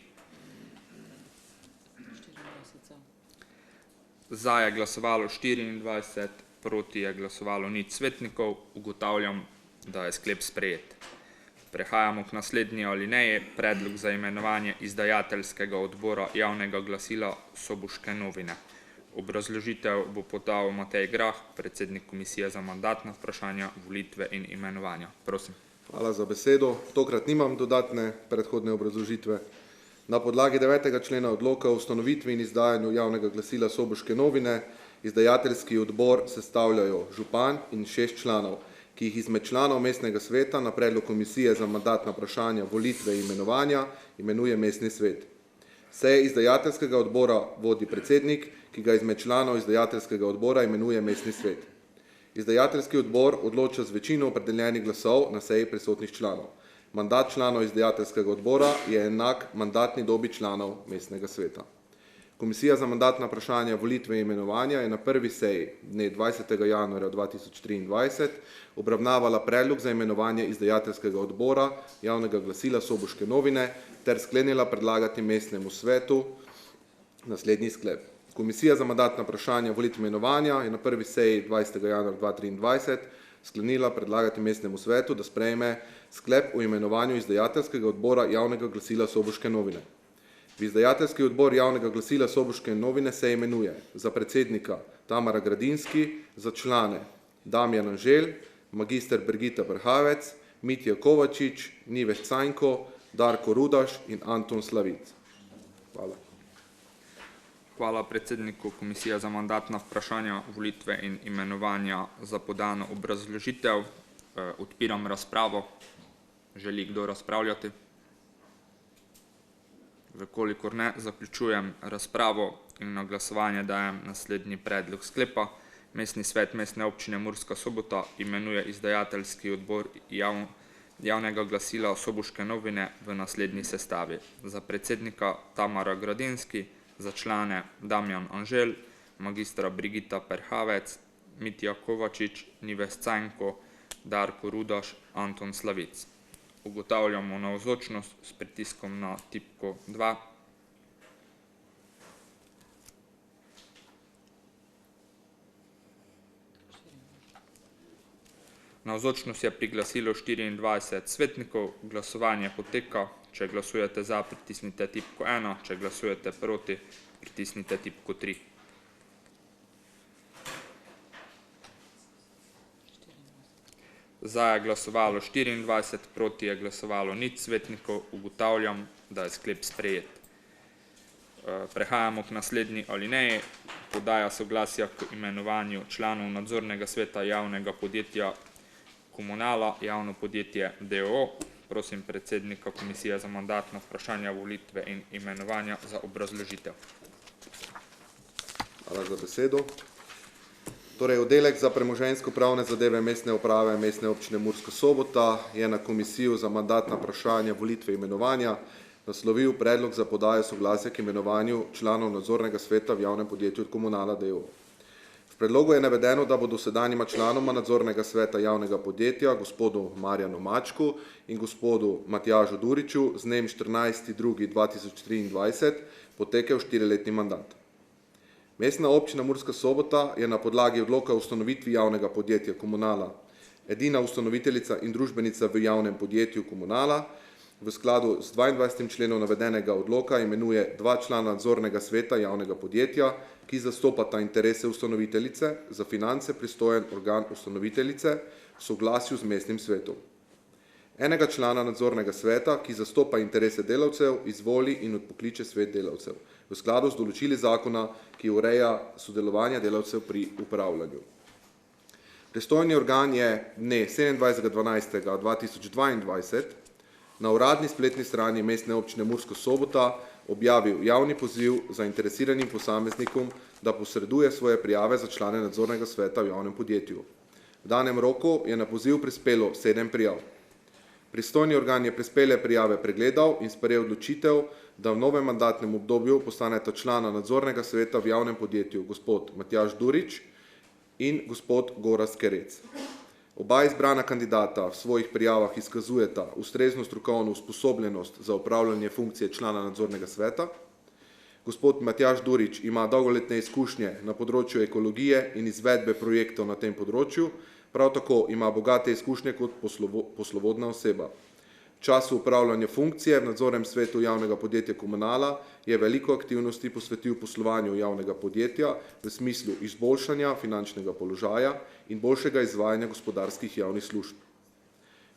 Za je glasovalo 24, proti je glasovalo nič svetnikov. Ugotavljam, da je sklep sprejet. Prehajamo k naslednji alineji. Predlog za imenovanje izdajateljskega odbora javnega glasila Soboške novine. Obrazložitev bo podal Matej Grah, predsednik Komisije za mandatna vprašanja, volitve in imenovanja. Prosim. Hvala za besedo. Tokrat nimam dodatne predhodne obrazložitve. Na podlagi 9. člena odloka o ustanovitvi in izdajanju javnega glasila Soboške novine izdajateljski odbor sestavljajo župan in 6 članov, ki jih izmed članov mestnega sveta na predlog Komisije za mandatna vprašanja, volitve in imenovanja imenuje mestni svet. Seje izdajateljskega odbora vodi predsednik, ki ga izmed članov izdajateljskega odbora imenuje mestni svet. Izdajateljski odbor odloča z večino opredeljenih glasov na seji prisotnih članov. Mandat članov izdajateljskega odbora je enak mandatni dobi članov mestnega sveta. Komisija za mandatna vprašanja, volitve in imenovanja je na prvi seji dne 20. januarja 2023 obravnavala predlog za imenovanje izdajateljskega odbora javnega glasila Soboške novine ter sklenila predlagati mestnemu svetu naslednji sklep. Komisija za mandatna vprašanja, volitve in imenovanja je na prvi seji 20. januarja 2023 sklenila predlagati mestnemu svetu, da sprejme sklep o imenovanju izdajateljskega odbora javnega glasila Soboške novine. V izdajateljski odbor javnega glasila Soboške novine se imenuje za predsednika Tamara Gradinski, za člane Damjan Anželj, magister Brigita Prhavec, Mitja Kovačič, Nives Cajnko, Darko Rudaš in Anton Slavic. Hvala. Hvala predsedniku Komisije za mandatna vprašanja, volitve in imenovanja za podano obrazložitev. Odpiram razpravo. Želi kdo razpravljati? Vkolikor ne, zaključujem razpravo in na glasovanje dajem naslednji predlog sklepa. Mestni svet Mestne občine Murska Sobota imenuje izdajateljski odbor javnega glasila Soboške novine v naslednji sestavi. Za predsednika Tamara Gradinski, za člane Damjan Anželj, magistra Brigita Perhavec, Mitja Kovačič, Nives Cajnko, Darko Rudaš, Anton Slavic. Ugotavljamo navzočnost s pritiskom na tipko 2. Navzočnost je pri glasilu 24 svetnikov. Glasovanje poteka. Če glasujete za, pritisnite tipko 1, če glasujete proti, pritisnite tipko 3. Za je glasovalo 24, proti je glasovalo nič svetnikov. Ugotavljam, da je sklep sprejet. Prehajamo k naslednji alineji. Podaja soglasja k imenovanju članov nadzornega sveta javnega podjetja Komunala, javno podjetje DOO. Prosim predsednika Komisije za mandatna vprašanja, volitve in imenovanja za obrazložitev. Hvala za besedo. Torej, oddelek za premoženjsko pravne zadeve mestne uprave Mestne občine Murska Sobota je na Komisijo za mandatna vprašanja, volitve in imenovanja naslovil predlog za podajo soglasja k imenovanju članov nadzornega sveta v javnem podjetju Komunala DOO. V predlogu je navedeno, da bo dosedanjima članoma nadzornega sveta javnega podjetja, gospodu Marjanu Mačku in gospodu Matjažu Duriču z dnem 14.2.2023 potekel 4-letni mandat. Mestna občina Murska Sobota je na podlagi odloka o ustanovitvi javnega podjetja Komunala edina ustanoviteljica in družbenica v javnem podjetju Komunala. V skladu z 22. členom navedenega odloka imenuje 2 člana nadzornega sveta javnega podjetja, ki zastopata interese ustanoviteljice, za finance pristojen organ ustanoviteljice v soglasju z mestnim svetom. Enega člana nadzornega sveta, ki zastopa interese delavcev, izvoli in odpokliče svet delavcev, v skladu z določili zakona, ki ureja sodelovanje delavcev pri upravljanju. Pristojni organ je dne 27.12.2022 na uradni spletni strani Mestne občine Murska Sobota objavil javni poziv zainteresiranim posameznikom, da posreduje svoje prijave za člane nadzornega sveta v javnem podjetju. V danem roku je na poziv prispelo 7 prijav. Pristojni organ je prispele prijave pregledal in sprejel odločitev, da v novem mandatnem obdobju postaneta člana nadzornega sveta v javnem podjetju gospod Matjaž Durič in gospod Gorazd Kerec. Oba izbrana kandidata v svojih prijavah izkazujeta ustrezno strokovno usposobljenost za upravljanje funkcije člana nadzornega sveta. Gospod Matjaž Durič ima dolgoletne izkušnje na področju ekologije in izvedbe projektov na tem področju, prav tako ima bogate izkušnje kot poslovodna oseba. V času upravljanja funkcije v nadzornem svetu javnega podjetja Komunala je veliko aktivnosti posvetil poslovanju javnega podjetja v smislu izboljšanja finančnega položaja in boljšega izvajanja gospodarskih javnih služb.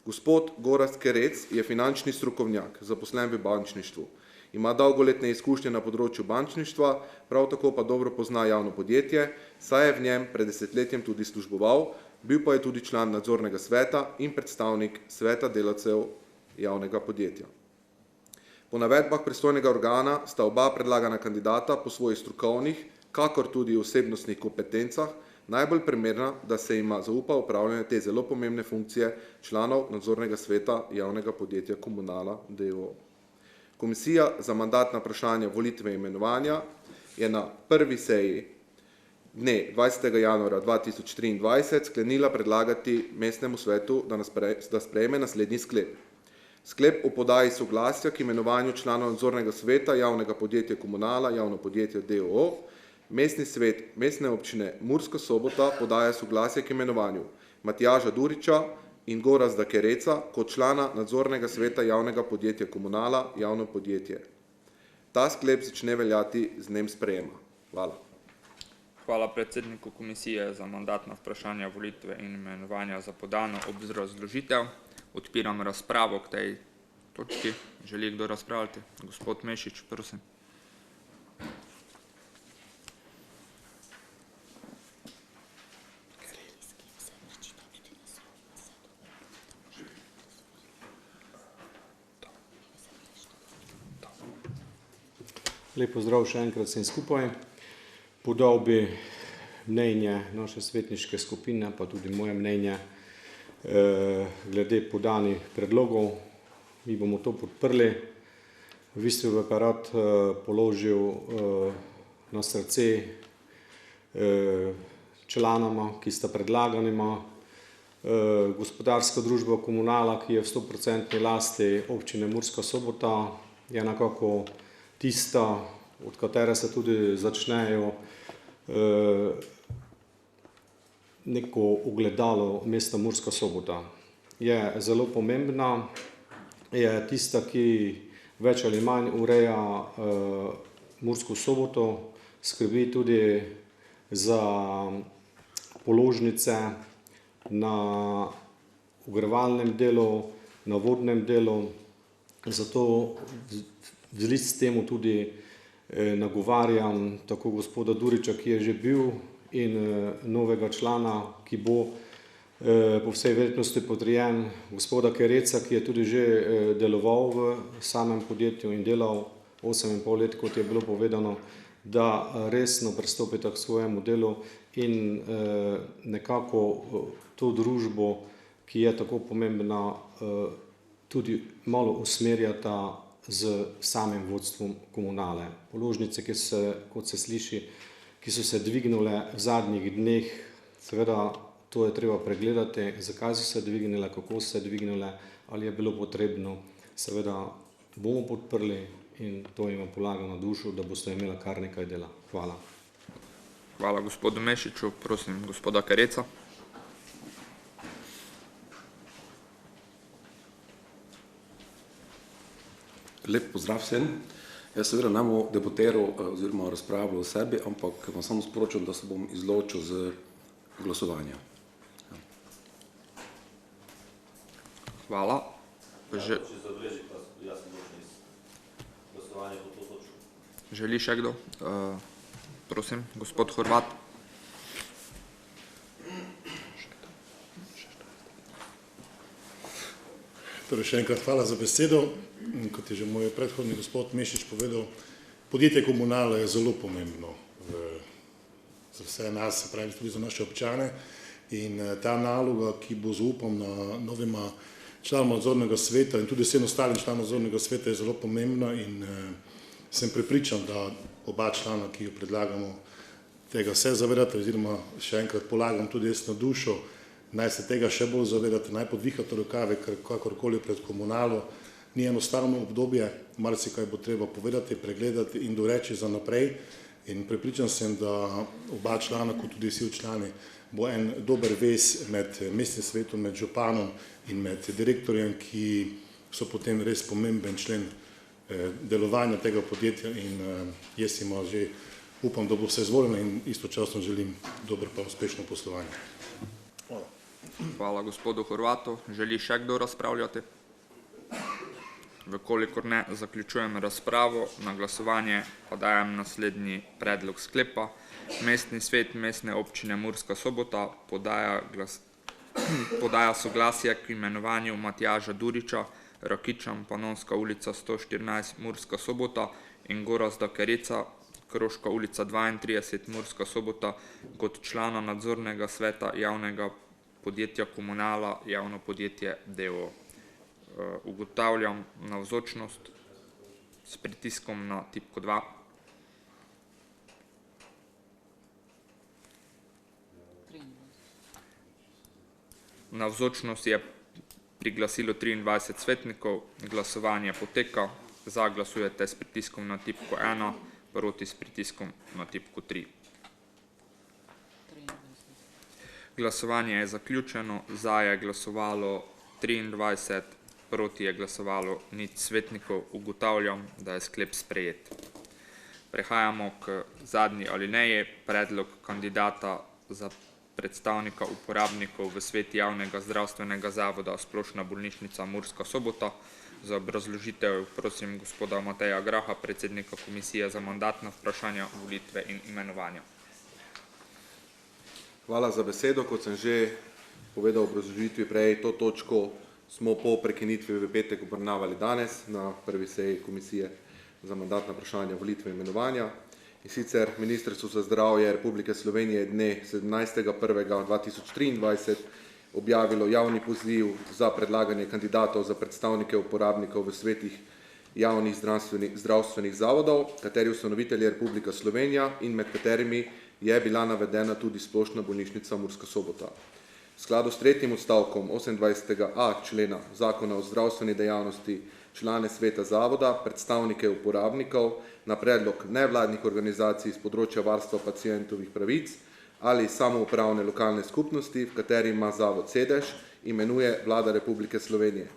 Gospod Gorazd Kerec je finančni strokovnjak, zaposlen v bančništvu. Ima dolgoletne izkušnje na področju bančništva, prav tako pa dobro pozna javno podjetje, saj je v njem pred desetletjem tudi služboval, bil pa je tudi član nadzornega sveta in predstavnik sveta delavcev javnega podjetja. Po navedbah pristojnega organa sta oba predlagana kandidata po svojih strokovnih, kakor tudi osebnostnih kompetencah najbolj primerna, da se ima zaupa upravljanje te zelo pomembne funkcije članov nadzornega sveta javnega podjetja Komunala d.o.o. Komisija za mandatna vprašanja volitve in imenovanja je na prvi seji dne 20. januarja 2023 sklenila predlagati mestnemu svetu, da sprejme naslednji sklep. Sklep o podaji soglasja k imenovanju članov nadzornega sveta javnega podjetja Komunala, javno podjetje d.o.o. Mestni svet Mestne občine Murska Sobota podaja soglasje k imenovanju Matjaža Duriča in Gorazda Kereca kot člana nadzornega sveta javnega podjetja Komunala, javno podjetje. Ta sklep začne veljati z dnem sprejema. Hvala. Hvala predsedniku komisije za mandatna vprašanja volitve in imenovanja za podano obrazložitev. Odpiram razpravo k tej točki. Želi kdo razpravljati? Gospod Mešič, prosim. Lep pozdrav še enkrat vsem skupaj. Podal bi mnenje naše svetniške skupine, pa tudi moje mnenje glede podanih predlogov. Mi bomo to podprli. V bistvu bi pa rad položil na srce članama, ki sta predlaganima, gospodarska družba Komunala, ki je v 100% lasti občine Murska Sobota, je nekako tista, od katere se tudi začnejo neko ogledalo mesta Murska Sobota. Je zelo pomembna, je tista, ki več ali manj ureja Mursko Soboto, skrbi tudi za položnice na ogrevalnem delu, na vodnem delu, zato v zvezi s temu tudi nagovarjam tako gospoda Duriča, ki je že bil, in novega člana, ki bo po vsej verjetnosti potrjen, gospoda Kereca, ki je tudi že deloval v samem podjetju in delal 8,5 let, kot je bilo povedano, da resno pristopite k svojemu delu in nekako to družbo, ki je tako pomembna, tudi malo usmerjata z samim vodstvom Komunale. Položnice, kot se sliši, ki so se dvignile v zadnjih dneh, seveda to je treba pregledati, zakaj so se dvignile, kako so se dvignile, ali je bilo potrebno, seveda bomo podprli in to jim polagam na dušo, da boste imeli kar nekaj dela. Hvala. Hvala gospodu Mešiču, prosim gospoda Kereca. Lep pozdrav vsem. Jaz seveda ne bom debatiral oziroma razpravljal o sebi, ampak vam samo sporočam, da se bom izločil z glasovanja. Hvala. Želi še kdo? Prosim, gospod Horvat. Torej še enkrat hvala za besedo. Kot je že moj predhodni gospod Mešič povedal, podjetje Komunala je zelo pomembno za vse nas, se pravi tudi za naše občane, in ta naloga, ki bo zaupam na novima članoma nadzornega sveta in tudi vsem ostalim članom nadzornega sveta, je zelo pomembna in sem prepričan, da oba člana, ki jo predlagamo, tega se zavedate, oziroma še enkrat polagam tudi jaz na dušo, naj se tega še bolj zavedate, naj podvihate rokave, kakorkoli pred Komunalo, ni enostavno obdobje, marsikaj bo treba povedati, pregledati in doreči za naprej. In prepričan sem, da oba člana, kot tudi vsi člani, bo en dober vez med mestnim svetom, med županom in med direktorjem, ki so potem res pomemben člen delovanja tega podjetja in jaz ima že upam, da bo vse izvoljeno in istočasno želim dobro pa uspešno poslovanje. Hvala. Hvala gospodu Horvatu. Želi še kdo razpravljati? Vkolikor ne, zaključujem razpravo. Na glasovanje pa dajem naslednji predlog sklepa. Mestni svet Mestne občine Murska Sobota podaja soglasje k imenovanju Matjaža Duriča, Rakičan, Panonska ulica 114, Murska Sobota in Gorazda Kereca, Kroška ulica 32, Murska Sobota, kot člana nadzornega sveta javnega podjetja Komunala, javno podjetje d.o.o. Ugotavljam navzočnost s pritiskom na tipko 2. Navzočnost je priglasilo 23 svetnikov, glasovanje poteka, za glasujete s pritiskom na tipko 1, proti s pritiskom na tipko 3. Glasovanje je zaključeno, za je glasovalo 23, proti je glasovalo nič svetnikov. Ugotavljam, da je sklep sprejet. Prehajamo k zadnji alineji. Predlog kandidata za predstavnika uporabnikov v svet javnega zdravstvenega zavoda Splošna bolnišnica Murska Sobota. Za obrazložitev prosim gospoda Mateja Graha, predsednika Komisije za mandatna vprašanja, volitve in imenovanja. Hvala za besedo. Kot sem že povedal v obrazložitvi prej, to točko smo po prekinitvi v petek obravnavali danes na prvi seji Komisije za mandatna vprašanja, volitve in imenovanja. In sicer Ministrstvo za zdravje Republike Slovenije dne 17.1.2023 objavilo javni poziv za predlaganje kandidatov za predstavnike uporabnikov v svetih javnih zdravstvenih zavodov, kateri ustanovitelj je Republika Slovenija in med katerimi je bila navedena tudi Splošna bolnišnica Murska Sobota. V skladu s tretjim odstavkom 28a člena Zakona o zdravstveni dejavnosti člane sveta zavoda, predstavnike uporabnikov na predlog nevladnih organizacij z področja varstva pacientovih pravic ali samoupravne lokalne skupnosti, v kateri ima zavod sedež, imenuje Vlada Republike Slovenije.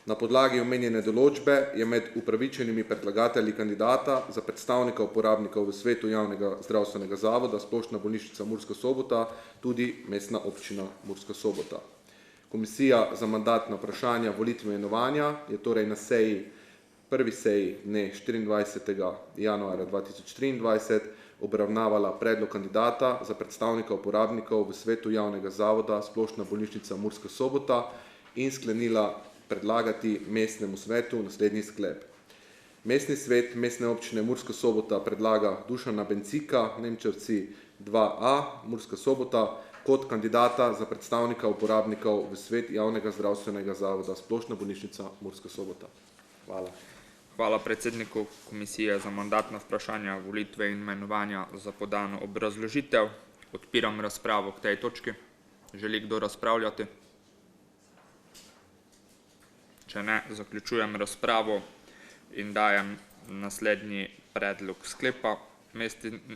Na podlagi omenjene določbe je med upravičenimi predlagatelji kandidata za predstavnika uporabnikov v svetu javnega zdravstvenega zavoda Splošna bolnišnica Murska Sobota tudi Mestna občina Murska Sobota. Komisija za mandatna vprašanja, volitve in imenovanja je torej na prvi seji dne 24. januarja 2023 obravnavala predlog kandidata za predstavnika uporabnikov v svetu javnega zavoda Splošna bolnišnica Murska Sobota in sklenila predlagati mestnemu svetu naslednji sklep. Mestni svet Mestne občine Murska Sobota predlaga Dušana Bencika, Nemčevci 2A, Murska Sobota, kot kandidata za predstavnika uporabnikov v svet javnega zdravstvenega zavoda Splošna bolnišnica Murska Sobota. Hvala. Hvala predsedniku Komisije za mandatna vprašanja, volitve in imenovanja za podano obrazložitev. Odpiram razpravo k tej točki. Želi kdo razpravljati? Če ne, zaključujem razpravo in dajem naslednji predlog sklepa.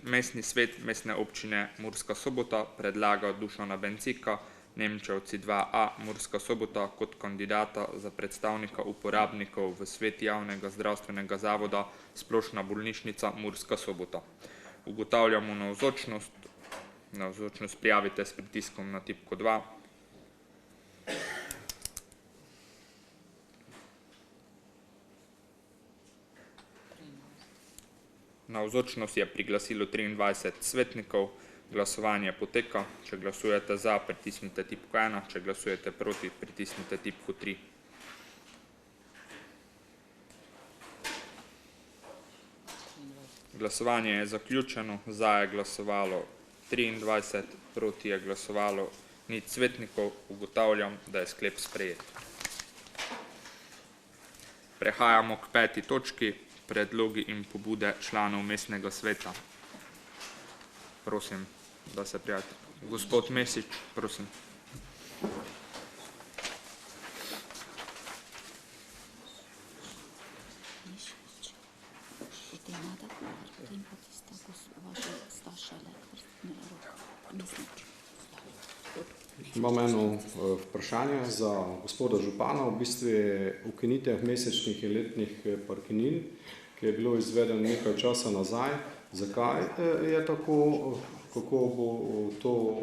Mestni svet Mestne občine Murska Sobota predlaga Dušana Bencika, Nemčevci 2A, Murska Sobota, kot kandidata za predstavnika uporabnikov v svet javnega zdravstvenega zavoda Splošna bolnišnica Murska Sobota. Ugotavljamo navzočnost. Navzočnost prijavite s pritiskom na tipko 2. Navzočnost je priglasilo 23 svetnikov, glasovanje poteka. Če glasujete za, pritisnite tipko 1, če glasujete proti, pritisnite tipko 3. Glasovanje je zaključeno, za je glasovalo 23, proti je glasovalo nič svetnikov. Ugotavljam, da je sklep sprejet. Prehajamo k 5. točki. Predlogi in pobude članov mestnega sveta. Prosim, da se prijavite. Gospod Mesič, prosim. Imam eno vprašanje za gospoda župana, v bistvu je ukinitev mesečnih in letnih parkinin, ki je bilo izvedeno nekaj časa nazaj. Zakaj je tako, kako bo to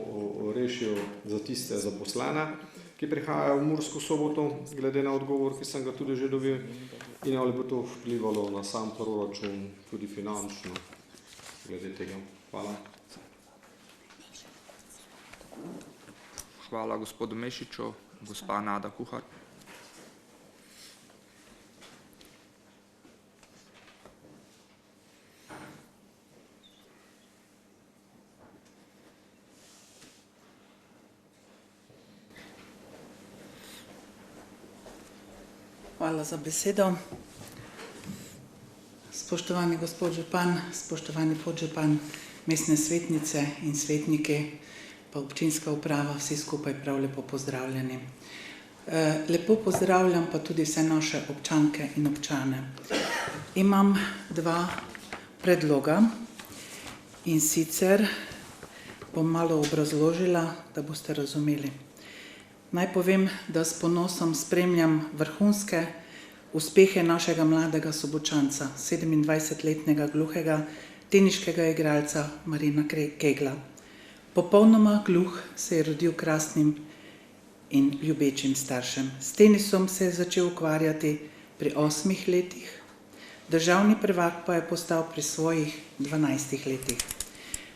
rešil za tiste zaposlene, ki prihajajo v Mursko Soboto, glede na odgovor, ki sem ga tudi že dobil, in ali bo to vplivalo na sam proračun, tudi finančno, glede tega. Hvala. Hvala gospodu Mešiču, gospa Nada Kuhar. Hvala za besedo. Spoštovani gospod župan, spoštovani podžupan, mestne svetnice in svetniki, pa občinska uprava, vsi skupaj prav lepo pozdravljeni. Lepo pozdravljam pa tudi vse naše občanke in občane. Imam dva predloga in sicer bom malo obrazložila, da boste razumeli. Naj povem, da s ponosom spremljam vrhunske uspehe našega mladega Sobočanca, 27-letnega gluhega teniškega igralca Marina Kegla. Popolnoma gluh se je rodil krasnim in ljubečim staršem. S tenisom se je začel ukvarjati pri 8 letih, državni prvak pa je postal pri svojih 12 letih.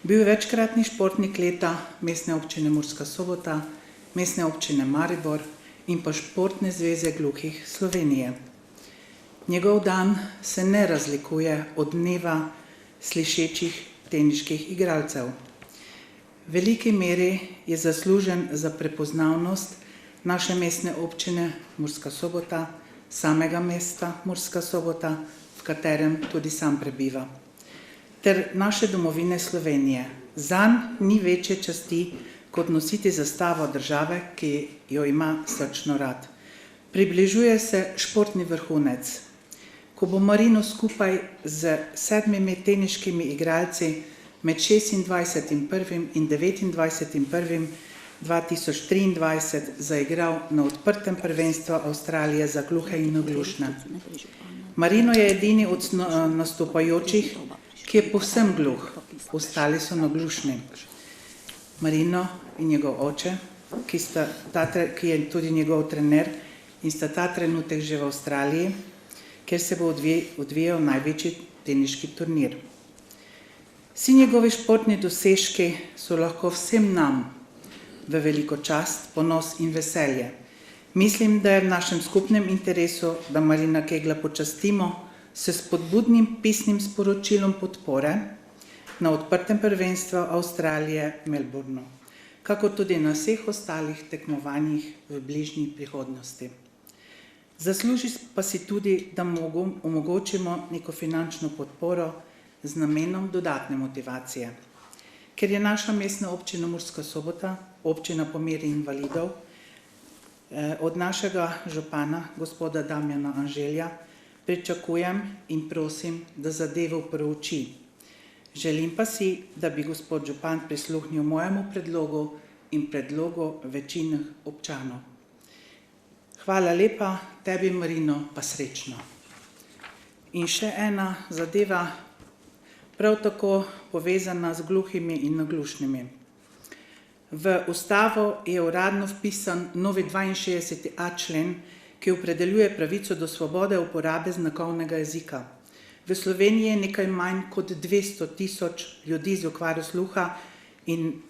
Bil je večkratni športnik leta Mestne občine Murska Sobota, Mestne občine Maribor in pa Športne zveze gluhih Slovenije. Njegov dan se ne razlikuje od dneva slišečih teniških igralcev. V veliki meri je zaslužen za prepoznavnost naše mestne občine Murska Sobota, samega mesta Murska Sobota, v katerem tudi sam prebiva, ter naše domovine Slovenije. Zanj ni večje časti, kot nositi zastavo države, ki jo ima srčno rad. Približuje se športni vrhunec. Ko bo Marino skupaj z 7 teniškimi igralci med 26.1. in 29.1.2023 zaigral na odprtem prvenstvu Avstralije za gluhe in naglušne. Marino je edini od nastopajočih, ki je povsem gluh, ostali so naglušni. Marino in njegov oče, ki je tudi njegov trener in sta ta trenutek že v Avstraliji, kjer se bo odvijal največji teniški turnir. Vsi njegovi športni dosežki so lahko vsem nam v veliko čast, ponos in veselje. Mislim, da je v našem skupnem interesu, da Marina Kegla počastimo s spodbudnim pisnim sporočilom podpore na odprtem prvenstvu Avstralije v Melbourneu, kako tudi na vseh ostalih tekmovanjih v bližnji prihodnosti. Zasluži pa si tudi, da omogočimo neko finančno podporo z namenom dodatne motivacije. Ker je naša mestna občina Murska Sobota, občina po meri invalidov, od našega župana, gospoda Damjana Anželja, pričakujem in prosim, da zadevo prouči. Želim pa si, da bi gospod župan prisluhnil mojemu predlogu in predlogu večine občanov. Hvala lepa, tebi Marino pa srečno. In še ena zadeva, prav tako povezana z gluhimi in naglušnimi. V ustavo je uradno vpisan novi 62.a člen, ki opredeljuje pravico do svobode uporabe znakovnega jezika. V Sloveniji je nekaj manj kot 200.000 ljudi z okvaro sluha in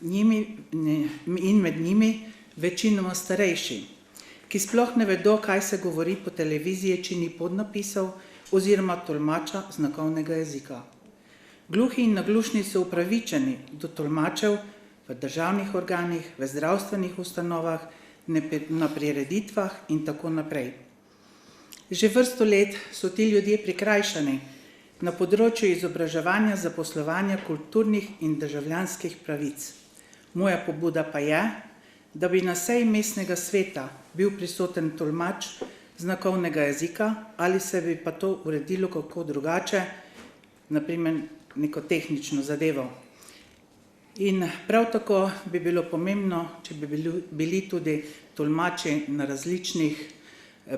med njimi večinoma starejši, ki sploh ne vedo, kaj se govori po televiziji, če ni podnapisov oziroma tolmača znakovnega jezika. Gluhi in naglušni so upravičeni do tolmačev v državnih organih, v zdravstvenih ustanovah, na prireditvah in tako naprej. Že vrsto let so ti ljudje prikrajšani na področju izobraževanja, zaposlovanja, kulturnih in državljanskih pravic. Moja pobuda pa je, da bi na seji mestnega sveta bil prisoten tolmač znakovnega jezika ali se bi pa to uredilo kako drugače, naprimer neko tehnično zadevo. In prav tako bi bilo pomembno, če bi bili tudi tolmači na različnih,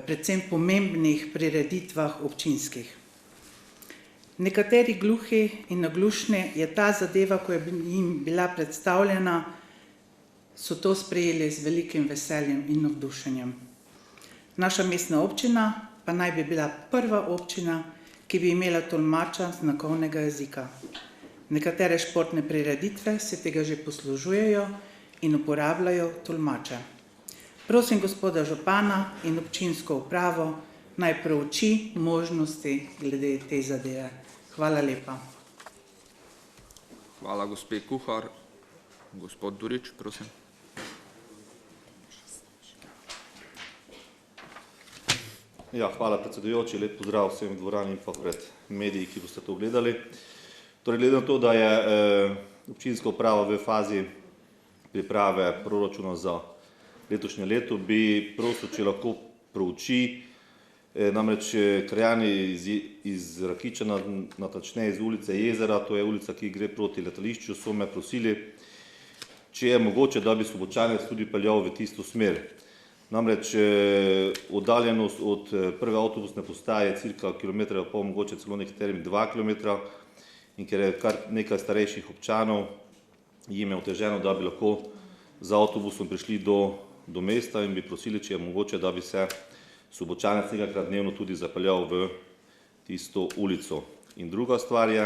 predvsem pomembnih prireditvah občinskih. Nekateri gluhi in naglušni je ta zadeva, ko je jim bila predstavljena, so to sprejeli z velikim veseljem in navdušenjem. Naša mestna občina pa naj bi bila prva občina, ki bi imela tolmača znakovnega jezika. Nekatere športne prireditve se tega že poslužujejo in uporabljajo tolmače. Prosim gospoda župana in občinsko upravo naj prouči možnosti glede te zadeve. Hvala lepa. Hvala gospe Kuhar. Gospod Durič, prosim. Ja, hvala predsedujoči, lep pozdrav vsem v dvorani in pa pred mediji, ki boste to gledali. Torej, glede na to, da je občinska uprava v fazi priprave proračuna za letošnje leto, bi prosil, če lahko prouči, namreč krajani iz Rakičana, natančneje iz ulice Jezera, to je ulica, ki gre proti letališču, so me prosili, če je mogoče, da bi Sobočanec tudi peljal v tisto smer. Namreč oddaljenost od prve avtobusne postaje je cirka kilometra in pol, mogoče celo nekaterim 2 kilometra, in ker je kar nekaj starejših občanov, jim je oteženo, da bi lahko z avtobusom prišli do mesta in bi prosili, če je mogoče, da bi se Sobočanec nekajkrat dnevno tudi zapeljal v tisto ulico. In druga stvar je,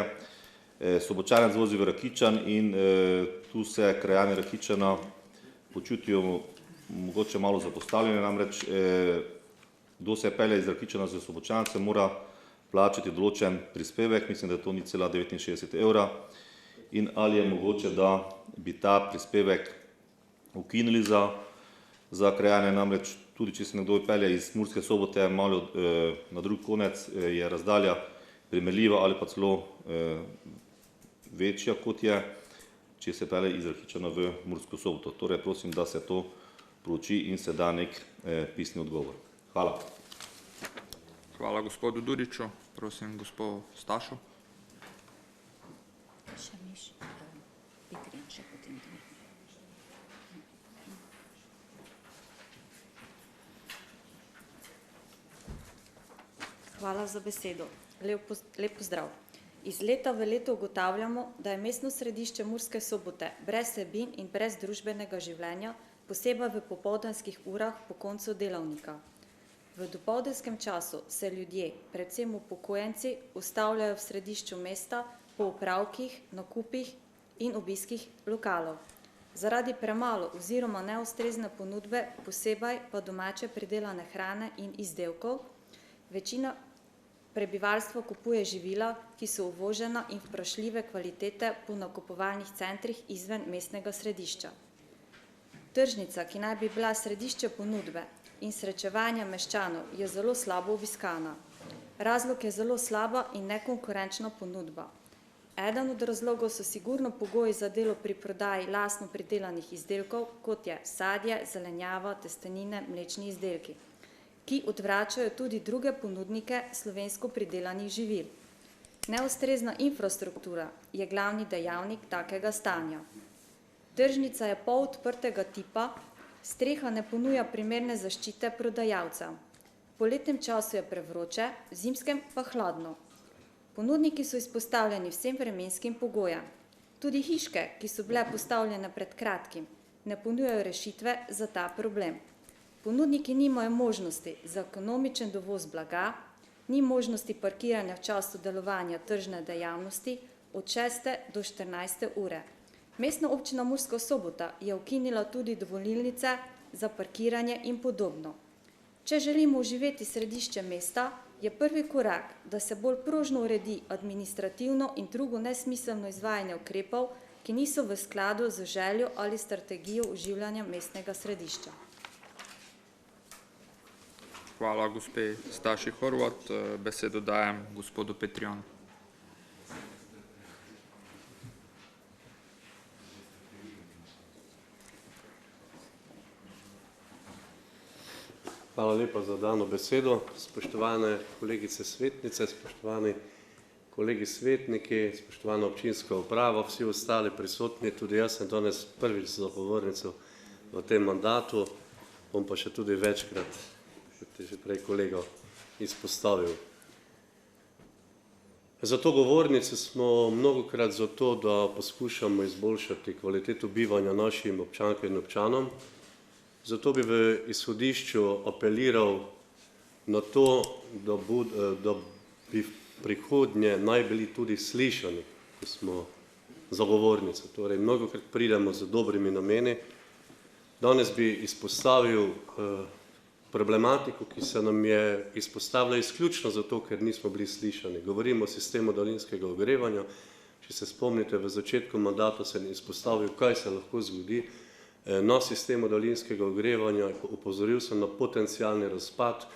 Sobočanec vozi v Rakičan in tu se krajani Rakičana počutijo mogoče malo zapostavljene, namreč kdo se pelje iz Rakičana z Sobočancem, mora plačati določen prispevek, mislim, da je to 0,69 evra, in ali je mogoče, da bi ta prispevek ukinili za krajane, namreč tudi če se nekdo pelje iz Murske Sobote malo na drug konec, je razdalja primerljiva ali pa celo večja, kot je, če se pelje iz Rakičana v Mursko Soboto. Torej, prosim, da se to prouči in se da nek pisni odgovor. Hvala. Hvala gospodu Duriču. Prosim gospod Stašo. Hvala za besedo. Lep pozdrav. Iz leta v leto ugotavljamo, da je mestno središče Murske Sobote brez vsebin in brez družbenega življenja, posebej v popoldanskih urah po koncu delavnika. V dopoldenskem času se ljudje, predvsem upokojenci, ustavljajo v središču mesta po opravkih, nakupih in obiskih lokalov. Zaradi premalo oziroma neustrezne ponudbe, posebej pa domače pridelane hrane in izdelkov, večina prebivalstva kupuje živila, ki so uvožena in vprašljive kvalitete po nakupovalnih centrih izven mestnega središča. Tržnica, ki naj bi bila središče ponudbe in srečevanja meščanov, je zelo slabo obiskana. Razlog je zelo slaba in nekonkurenčna ponudba. Eden od razlogov so sigurno pogoji za delo pri prodaji lastno pridelanih izdelkov, kot je sadje, zelenjava, testenine, mlečni izdelki, ki odvračajo tudi druge ponudnike slovensko pridelanih živil. Neustrezna infrastruktura je glavni dejavnik takega stanja. Tržnica je pol odprtega tipa, streha ne ponuja primerne zaščite prodajalca. Po letnem času je prevroče, v zimskem pa hladno. Ponudniki so izpostavljeni vsem vremenskim pogojem. Tudi hiške, ki so bile postavljene pred kratkim, ne ponujajo rešitve za ta problem. Ponudniki nimajo možnosti za ekonomičen dovoz blaga, ni možnosti parkiranja v času delovanja tržne dejavnosti od 6. do 14. ure. Mestna občina Murska Sobota je ukinila tudi dovolilnice za parkiranje in podobno. Če želimo oživeti središče mesta, je prvi korak, da se bolj prožno uredi administrativno in drugo nesmiselno izvajanje ukrepov, ki niso v skladu z željo ali strategijo oživljanja mestnega središča. Hvala gospe Staši Horvat. Besedo dajem gospodu Petrijanu. Hvala lepa za dano besedo. Spoštovane kolegice svetnice, spoštovani kolegi svetniki, spoštovana občinska uprava, vsi ostali prisotni, tudi jaz sem danes prvič za govornico v tem mandatu, bom pa še tudi večkrat, kot je že prej kolega izpostavil. Za to govornico smo mnogokrat zato, da poskušamo izboljšati kvaliteto bivanja našim občankam in občanom. Zato bi v izhodišču apeliral na to, da bi v prihodnje naj bili tudi slišani, ko smo za govornico. Torej, mnogokrat pridemo z dobrimi nameni. Danes bi izpostavil problematiko, ki se nam je izpostavila izključno zato, ker nismo bili slišani. Govorimo o sistemu daljinskega ogrevanja. Če se spomnite, v začetku mandata sem izpostavil, kaj se lahko zgodi na sistemu daljinskega ogrevanja. Opozoril sem na potencialni razpad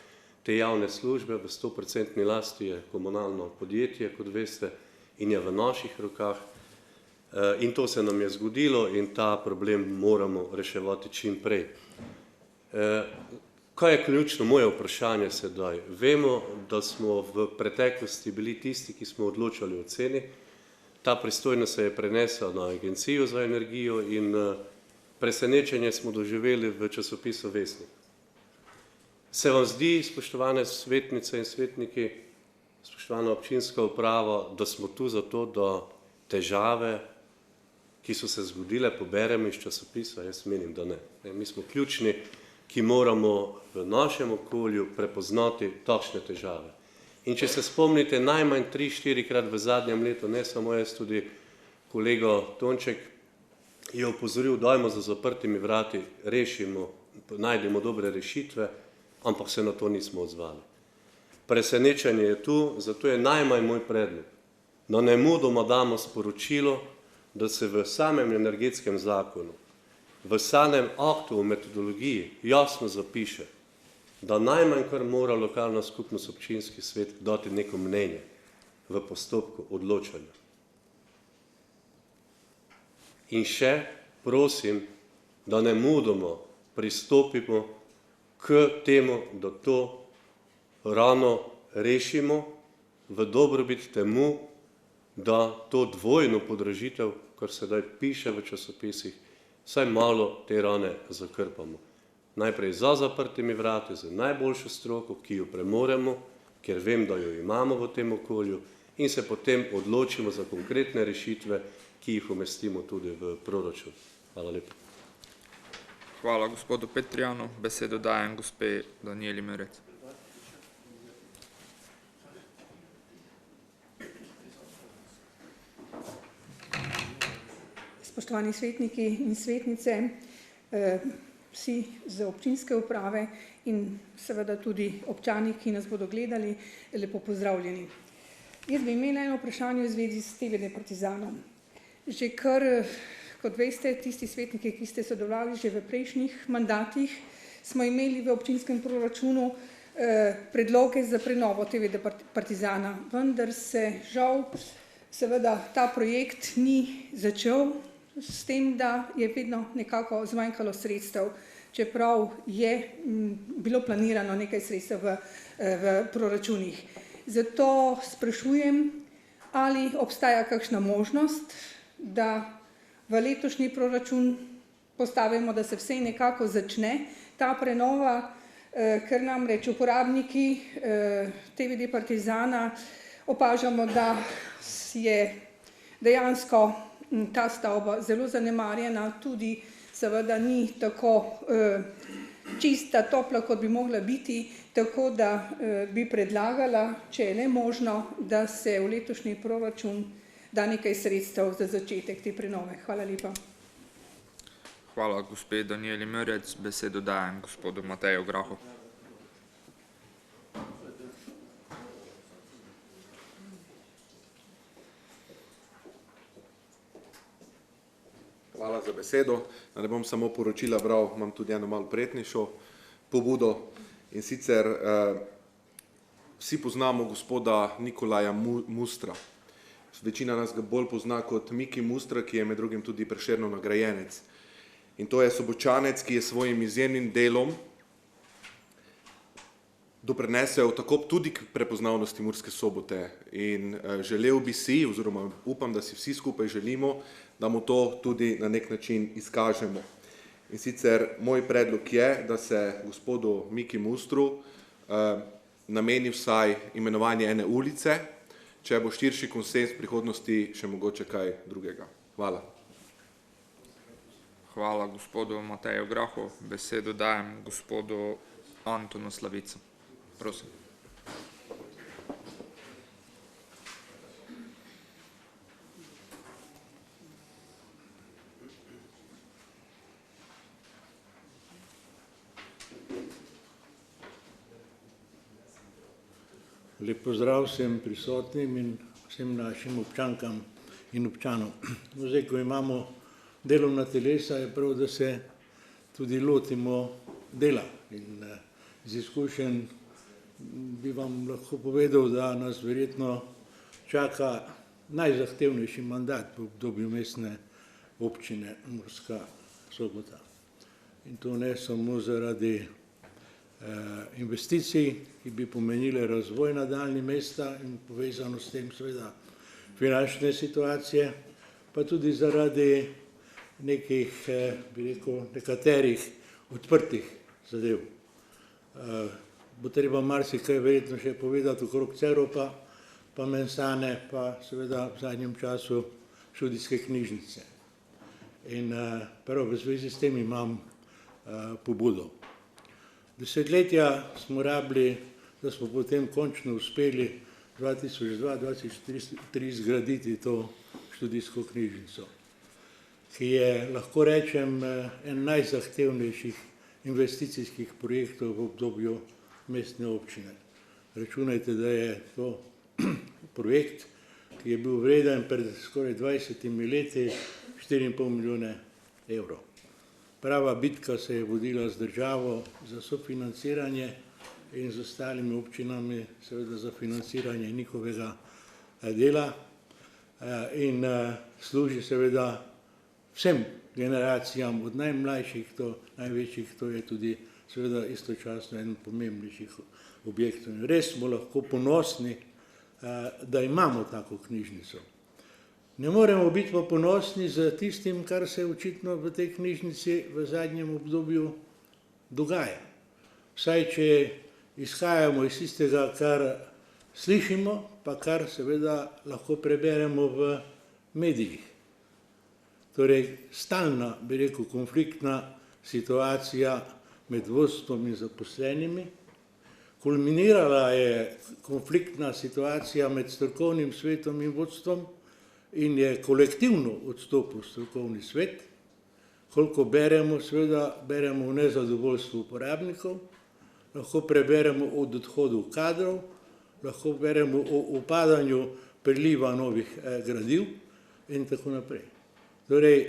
te javne službe. V 100% lasti je komunalno podjetje, kot veste, in je v naših rokah. In to se nam je zgodilo in ta problem moramo reševati čim prej. Kaj je ključno moje vprašanje sedaj? Vemo, da smo v preteklosti bili tisti, ki smo odločali o ceni. Ta pristojnost se je prenesla na Agencijo za energijo in presenečenje smo doživeli v časopisu Vesnik. Se vam zdi, spoštovane svetnice in svetniki, spoštovana občinska uprava, da smo tu zato, da težave, ki so se zgodile, poberemo iz časopisa? Jaz menim, da ne. Mi smo ključni, ki moramo v našem okolju prepoznati takšne težave. In če se spomnite, najmanj 3-4krat v zadnjem letu, ne samo jaz, tudi kolega Tonček je opozoril, dajmo za zaprtimi vrati, rešimo, najdemo dobre rešitve, ampak se na to nismo odzvali. Presenečenje je tu, zato je najmanj moj predlog, da nemudoma damo sporočilo, da se v samem energetskem zakonu, v samem aktu o metodologiji jasno zapiše, da najmanj kar mora lokalna skupnost, občinski svet dati neko mnenje v postopku odločanja. In še prosim, da nemudoma pristopimo k temu, da to rano rešimo v dobrobit temu, da to dvojno podražitev, kar sedaj piše v časopisih, vsaj malo te rane zakrpamo. Najprej za zaprtimi vrati, z najboljšo stroko, ki jo premoremo, ker vem, da jo imamo v tem okolju, in se potem odločimo za konkretne rešitve, ki jih umestimo tudi v proračun. Hvala lepa. Hvala gospodu Petrijanu. Besedo dajem gospe Danijeli Merec. Spoštovani svetniki in svetnice, vsi z občinske uprave in seveda tudi občani, ki nas bodo gledali, lepo pozdravljeni. Jaz bi imela eno vprašanje v zvezi s TVD Partizanom. Že kar, kot veste, tisti svetniki, ki ste sodelovali že v prejšnjih mandatih, smo imeli v občinskem proračunu predloge za prenovo TVD Partizana, vendar se žal seveda ta projekt ni začel, s tem, da je vedno nekako zmanjkalo sredstev, čeprav je bilo planirano nekaj sredstev v proračunih. Zato sprašujem, ali obstaja kakšna možnost, da v letošnji proračun postavimo, da se vse nekako začne ta prenova, ker namreč uporabniki TVD Partizana opažamo, da je dejansko ta stavba zelo zanemarjena, tudi seveda ni tako čista, topla, kot bi mogla biti, tako da bi predlagala, če je le možno, da se v letošnji proračun da nekaj sredstev za začetek te prenove. Hvala lepa. Hvala gospe Danijeli Merec. Besedo dajem gospodu Mateju Grahu. Hvala za besedo. Da ne bom samo poročila bral, imam tudi eno malo prijetnejšo pobudo. In sicer vsi poznamo gospoda Nikolaja Mustra. Večina nas ga bolj pozna kot Miki Mustra, ki je med drugim tudi Prešernov nagrajenec. In to je Sobočanec, ki je svojim izjemnim delom doprinesel tako tudi k prepoznavnosti Murske Sobote in želel bi si, oziroma upam, da si vsi skupaj želimo, da mu to tudi na nek način izkažemo. In sicer moj predlog je, da se gospodu Miki Mustru nameni vsaj imenovanje ene ulice, če bo širši konsens v prihodnosti še mogoče kaj drugega. Hvala. Hvala gospodu Mateju Grahu. Besedo dajem gospodu Antonu Slavicu. Prosim. Lep pozdrav vsem prisotnim in vsem našim občankam in občanom. Zdaj, ko imamo delovna telesa, je prav, da se tudi lotimo dela. In z izkušenj bi vam lahko povedal, da nas verjetno čaka najzahtevnejši mandat v obdobju mestne občine Murska Sobota. In to ne samo zaradi investicij, ki bi pomenile razvoj nadaljnje mesta in povezano s tem seveda finančne situacije, pa tudi zaradi nekih, bi rekel, nekaterih odprtih zadev. Bo treba marsikaj verjetno še povedati okrog Ceropa, pa Mensane, pa seveda v zadnjem času študijske knjižnice. In prav v zvezi s tem imam pobudo. Desetletja smo rabili, da smo potem končno uspeli 2002-2003 zgraditi to študijsko knjižnico, ki je, lahko rečem, en najzahtevnejših investicijskih projektov v obdobju mestne občine. Računajte, da je to projekt, ki je bil vreden pred skoraj 20 leti 4,5 milijone evrov. Prava bitka se je vodila z državo za sofinanciranje in z ostalimi občinami seveda za financiranje njihovega dela in služi seveda vsem generacijam, od najmlajših do največjih, to je tudi seveda istočasno en pomembnejših objektov. In res smo lahko ponosni, da imamo tako knjižnico. Ne moremo biti pa ponosni za tistim, kar se očitno v tej knjižnici v zadnjem obdobju dogaja. Vsaj, če izhajamo iz tistega, kar slišimo, pa kar seveda lahko preberemo v medijih. Torej, stalna, bi rekel, konfliktna situacija med vodstvom in zaposlenimi. Kulminirala je konfliktna situacija med strokovnim svetom in vodstvom in je kolektivno odstopil strokovni svet. Koliko beremo, seveda beremo o nezadovoljstvu uporabnikov, lahko preberemo o odhodu kadrov, lahko beremo o upadanju priliva novih gradiv in tako naprej. Torej,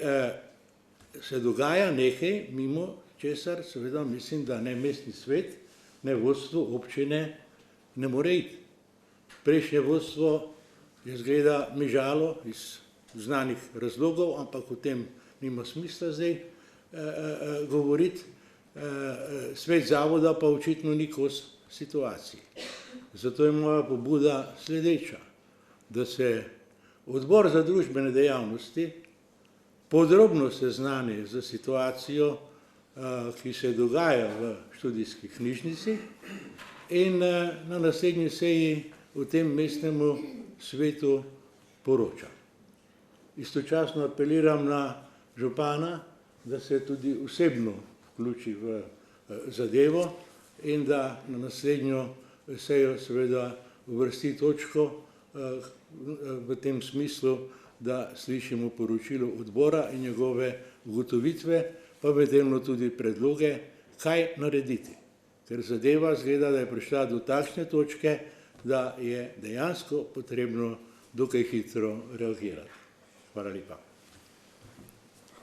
se dogaja nekaj, mimo česar seveda mislim, da ne mestni svet, ne vodstvo občine ne more iti. Prejšnje vodstvo je zgleda mižalo iz znanih razlogov, ampak o tem nima smisla zdaj govoriti. Svet zavoda pa očitno ni kos situaciji. Zato je moja pobuda sledeča, da se odbor za družbene dejavnosti podrobno seznani z situacijo, ki se dogaja v študijski knjižnici in na naslednji seji v tem mestnemu svetu poroča. Istočasno apeliram na župana, da se tudi osebno vključi v zadevo in da na naslednjo sejo seveda uvrsti točko v tem smislu, da slišimo poročilo odbora in njegove ugotovitve, pa vedno tudi predloge, kaj narediti. Ker zadeva zgleda, da je prišla do takšne točke, da je dejansko potrebno dokaj hitro reagirati. Hvala lepa.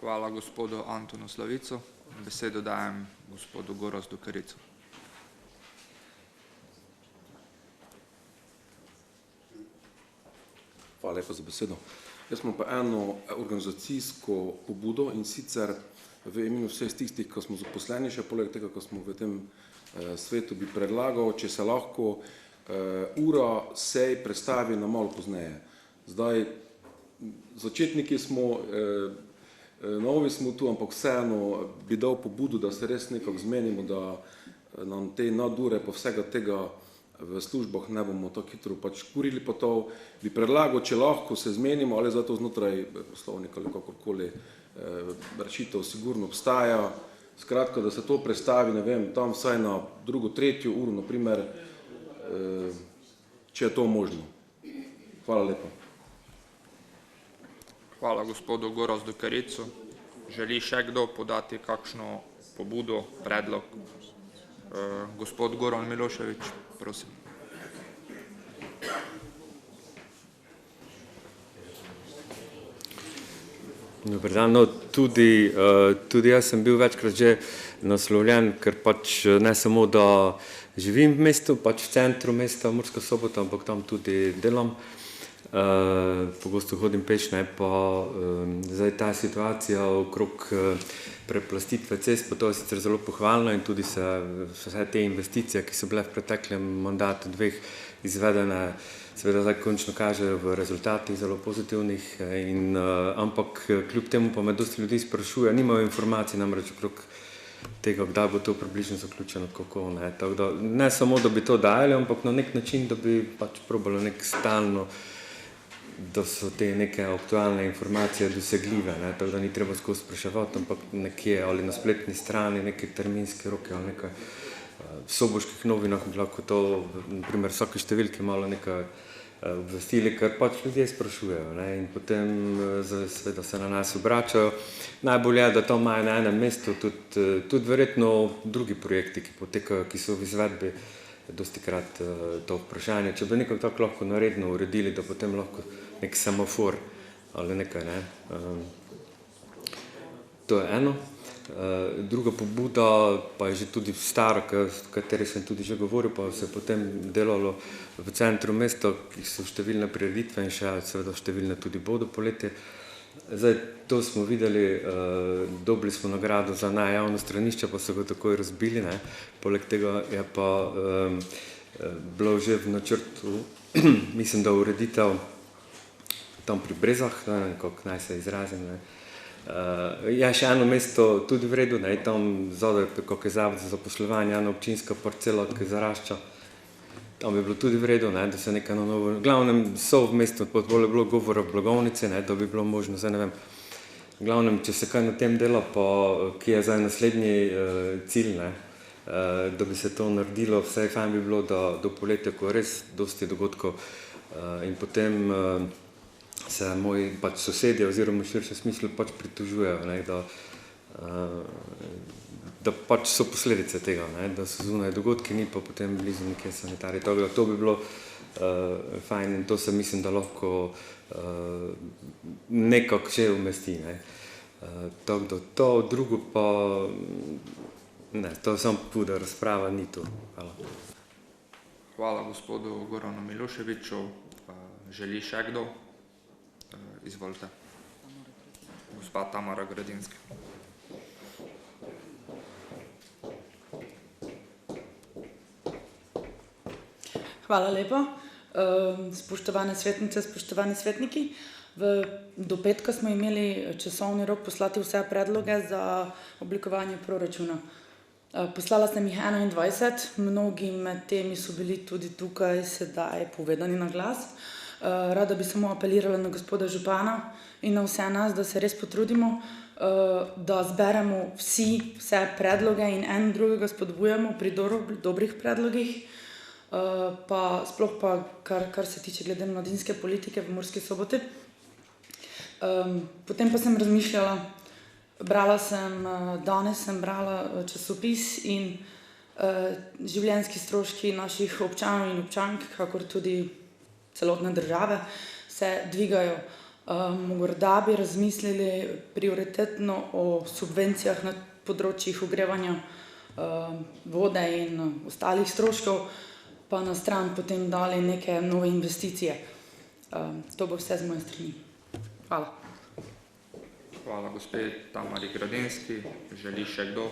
Hvala gospodu Antonu Slavicu. Besedo dajem gospodu Gorazdu Karicu. Hvala lepa za besedo. Jaz smo pa eno organizacijsko pobudo in sicer v imenu vseh tistih, ko smo zaposleni, še poleg tega, ko smo v tem svetu bi predlagal, če se lahko ura sej prestavi na malo pozneje. Zdaj, začetniki smo, novi smo tu, ampak vseeno bi dal pobudo, da se res nekako zmenimo, da nam te nadure pa vsega tega v službah ne bomo tako hitro pač kurili pa to. Bi predlagal, če lahko se zmenimo, ali zato znotraj poslovnika ali kakorkoli rešitev sigurno obstaja. Skratka, da se to prestavi, ne vem, tam vsaj na drugo, tretjo uro, naprimer, če je to možno. Hvala lepa. Hvala gospodu Gorazdu Karicu. Želi še kdo podati kakšno pobudo, predlog? Gospod Goran Milošević, prosim. Dober dan, no, tudi jaz sem bil večkrat že naslovljen, ker pač ne samo, da živim v mestu, pač v centru mesta Murska Sobota, ampak tam tudi delam. Pogosto hodim peš, ne, pa zdaj ta situacija okrog preplastitve cest, pa to je sicer zelo pohvalno in tudi vse te investicije, ki so bile v preteklem mandatu 2 izvedene, seveda zdaj končno kažejo v rezultatih zelo pozitivnih, ampak kljub temu pa me dosti ljudi sprašuje, nimajo informacij namreč okrog tega, kdaj bo to približno zaključeno, kako ne. Tako da ne samo, da bi to dajali, ampak na nek način, da bi pač probalo nek stalno, da so te neke aktualne informacije dosegljive, ne, tako da ni treba skozi spraševati, ampak nekje ali na spletni strani, neke terminske roke ali nekaj v soboških novinah, lahko to, naprimer, vsake številke malo nekaj obvestili, ker pač ljudje sprašujejo, ne, in potem seveda se na nas obračajo. Najbolje je, da to imajo na enem mestu tudi verjetno drugi projekti, ki potekajo, ki so v izvedbi, dostikrat to vprašanje, če bi nekako tako lahko naredno uredili, da potem lahko nek semafor ali nekaj, ne. To je eno. Druga pobuda pa je že tudi stara, o kateri sem tudi že govoril, pa se je potem delalo v centru mesta, ki so številne prireditve in še seveda številne tudi bodo poletje. Zdaj, to smo videli, dobili smo nagrado za najjavno stranišče, pa so ga takoj razbili, ne. Poleg tega je pa bilo že v načrtu, mislim, da ureditev tam pri Brezah, ne vem, kako naj se izrazim, ne. Je še eno mesto tudi v redu, ne, tam zadaj, kako je zavod za zaposlovanje, ena občinska parcela, ki zarašča, tam je bilo tudi v redu, ne, da se nekaj na novo, v glavnem so v mestu, pa bolj je bilo govora v blagovnici, ne, da bi bilo možno, zdaj ne vem, v glavnem, če se kaj na tem dela, pa ki je zdaj naslednji cilj, ne, da bi se to naredilo, vsaj fajn bi bilo, da do poletja, ko je res dosti dogodkov in potem se moji pač sosedje oziroma v širšem smislu pač pritožujejo, ne, da pač so posledice tega, ne, da so zunaj dogodki, ni pa potem blizu nekje sanitarij. To bi bilo fajn in to se mislim, da lahko nekako še umesti, ne. Tako da to, drugo pa, ne, to samo pobuda, razprava ni tu. Hvala. Hvala gospodu Goranu Miloševiću. Želi še kdo? Izvolite. Gospa Tamara Gradinska. Hvala lepa. Spoštovane svetnice, spoštovani svetniki. Do petka smo imeli časovni rok poslati vse predloge za oblikovanje proračuna. Poslala sem jih 21, mnogi med temi so bili tudi tukaj sedaj povedani na glas. Rada bi samo apelirala na gospoda župana in na vse nas, da se res potrudimo, da zberemo vse predloge in en drugega spodbujamo pri dobrih predlogih, pa sploh pa, kar se tiče glede mladinske politike v Murski Soboti. Potem pa sem razmišljala, danes sem brala časopis in življenjski stroški naših občanov in občank, kakor tudi celotne države, se dvigajo. Morda bi razmislili prioritetno o subvencijah na področjih ogrevanja vode in ostalih stroškov, pa na stran potem dali neke nove investicije. To bo vse z moje strani. Hvala. Hvala gospe Tamari Gradinski. Želi še kdo?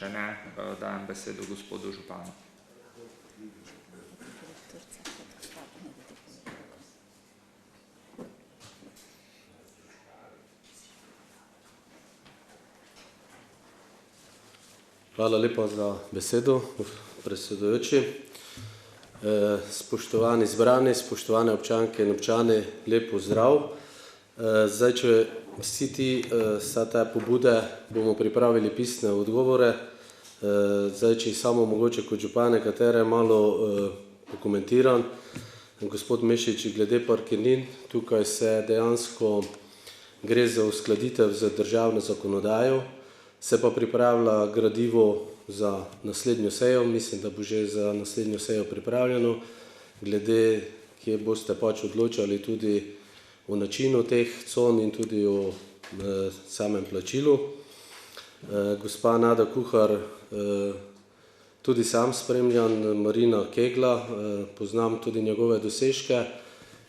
Če ne, dajem besedo gospodu županu. Hvala lepa za besedo, predsedujoči. Spoštovani zbrani, spoštovane občanke in občani, lep pozdrav. Zdaj, če vsa te pobude bomo pripravili pisne odgovore, zdaj, če samo mogoče kot župan nekatere malo pokomentiram. Gospod Mešič, glede parkirnin, tukaj se dejansko gre za uskladitev z državno zakonodajo, se pa pripravlja gradivo za naslednjo sejo, mislim, da bo že za naslednjo sejo pripravljeno, glede, kje boste pač odločali tudi o načinu teh con in tudi o samem plačilu. Gospa Nada Kuhar, tudi sam spremljam Marina Kegla, poznam tudi njegove dosežke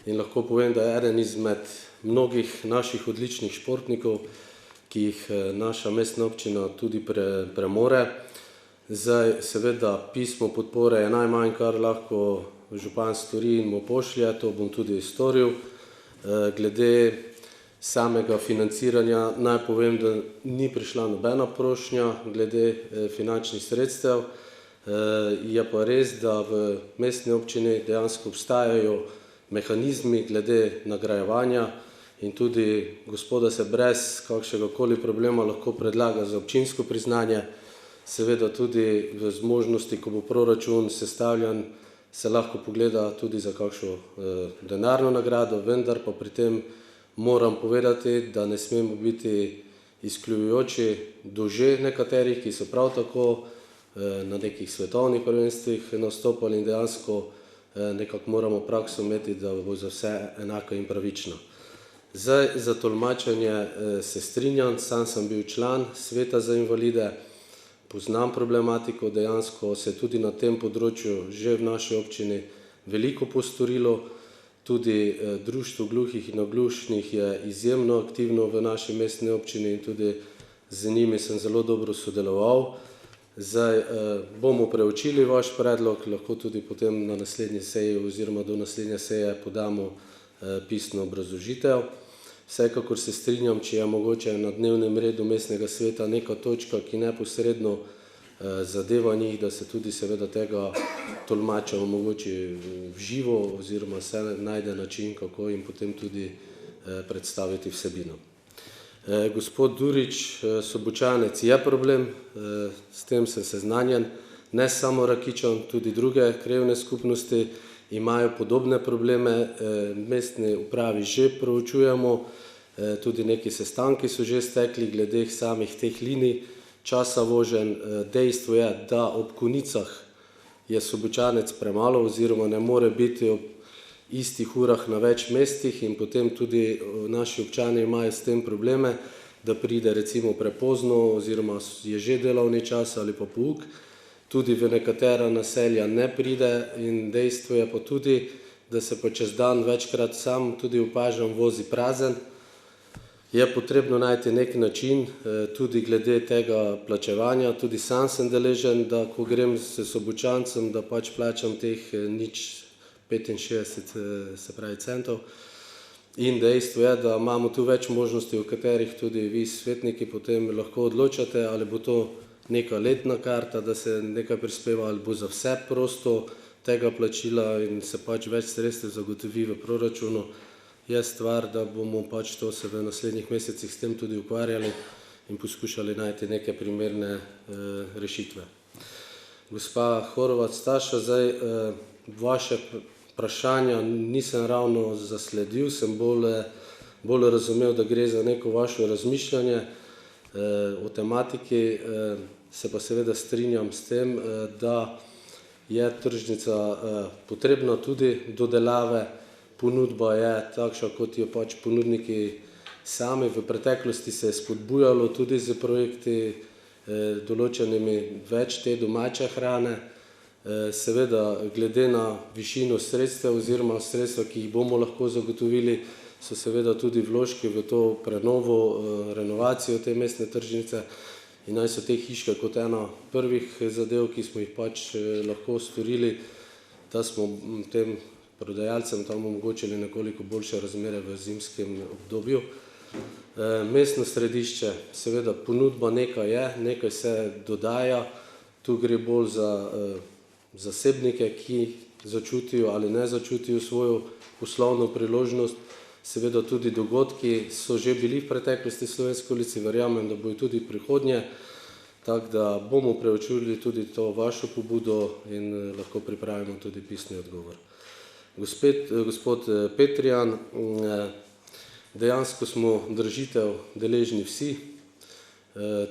in lahko povem, da je eden izmed mnogih naših odličnih športnikov, ki jih naša mestna občina tudi premore. Zdaj, seveda, pismo podpore je najmanj, kar lahko župan stori in mu pošlje, to bom tudi storil. Glede samega financiranja naj povem, da ni prišla nobena prošnja glede finančnih sredstev. Je pa res, da v mestni občini dejansko obstajajo mehanizmi glede nagrajevanja in tudi gospoda se brez kakšnega koli problema lahko predlaga za občinsko priznanje. Seveda tudi v zmožnosti, ko bo proračun sestavljan, se lahko pogleda tudi za kakšno denarno nagrado, vendar pa pri tem moram povedati, da ne smemo biti izključujoči do že nekaterih, ki so prav tako na nekih svetovnih prvenstvih nastopali in dejansko nekako moramo prakso imeti, da bo za vse enako in pravično. Zdaj, za tolmačenje se strinjam, sam sem bil član Sveta za invalide, poznam problematiko, dejansko se tudi na tem področju že v naši občini veliko postorilo, tudi Društvo gluhih in naglušnih je izjemno aktivno v naši mestni občini in tudi z njimi sem zelo dobro sodeloval. Zdaj, bomo preučili vaš predlog, lahko tudi potem na naslednji seji oziroma do naslednje seje podamo pisno obrazložitev. Vsekakor se strinjam, če je mogoče na dnevnem redu mestnega sveta neka točka, ki neposredno zadeva njih, da se tudi seveda tega tolmača omogoči v živo oziroma se najde način, kako jim potem tudi predstaviti vsebino. Gospod Durič, Sobočanec je problem, s tem sem seznanjen, ne samo Rakičan, tudi druge krajevne skupnosti imajo podobne probleme, mestni upravi že proučujemo, tudi neki sestanki so že stekli glede samih teh linij, časa voženj. Dejstvo je, da ob konicah je Sobočanec premalo oziroma ne more biti ob istih urah na več mestih in potem tudi naši občani imajo s tem probleme, da pride recimo prepozno oziroma je že delovni čas ali pa pouk. Tudi v nekatera naselja ne pride in dejstvo je pa tudi, da se pa čez dan večkrat sam tudi opažam vozi prazen. Je potrebno najti nek način tudi glede tega plačevanja. Tudi sam sem deležen, da ko grem s Sobočancem, da pač plačam teh 0,65 se pravi centov. In dejstvo je, da imamo tu več možnosti, o katerih tudi vi svetniki potem lahko odločate, ali bo to neka letna karta, da se nekaj prispeva, ali bo za vse prosto tega plačila in se pač več sredstev zagotovi v proračunu. Je stvar, da bomo pač to se v naslednjih mesecih s tem tudi ukvarjali in poskušali najti neke primerne rešitve. Gospa Horvat Staša, zdaj vaše vprašanja nisem ravno zasledil, sem bolj razumel, da gre za neko vaše razmišljanje o tematiki, se pa seveda strinjam s tem, da je tržnica potrebna tudi dodelave, ponudba je takšna, kot jo pač ponudniki sami. V preteklosti se je spodbujalo tudi z projekti določenimi več te domače hrane. Seveda, glede na višino sredstev oziroma sredstva, ki jih bomo lahko zagotovili, so seveda tudi vložki v to prenovo, renovacijo te mestne tržnice in naj so te hiške kot ena prvih zadev, ki smo jih pač lahko storili, da smo tem prodajalcem tam omogočili nekoliko boljše razmere v zimskem obdobju. Mestno središče, seveda ponudba nekaj je, nekaj se dodaja, tu gre bolj za zasebnike, ki začutijo ali ne začutijo svojo poslovno priložnost. Seveda tudi dogodki so že bili v preteklosti v Slovenski ulici, verjamem, da bojo tudi prihodnje, tako da bomo preučili tudi to vašo pobudo in lahko pripravimo tudi pisni odgovor. Gospod Petrijan, dejansko smo dražitev deležni vsi,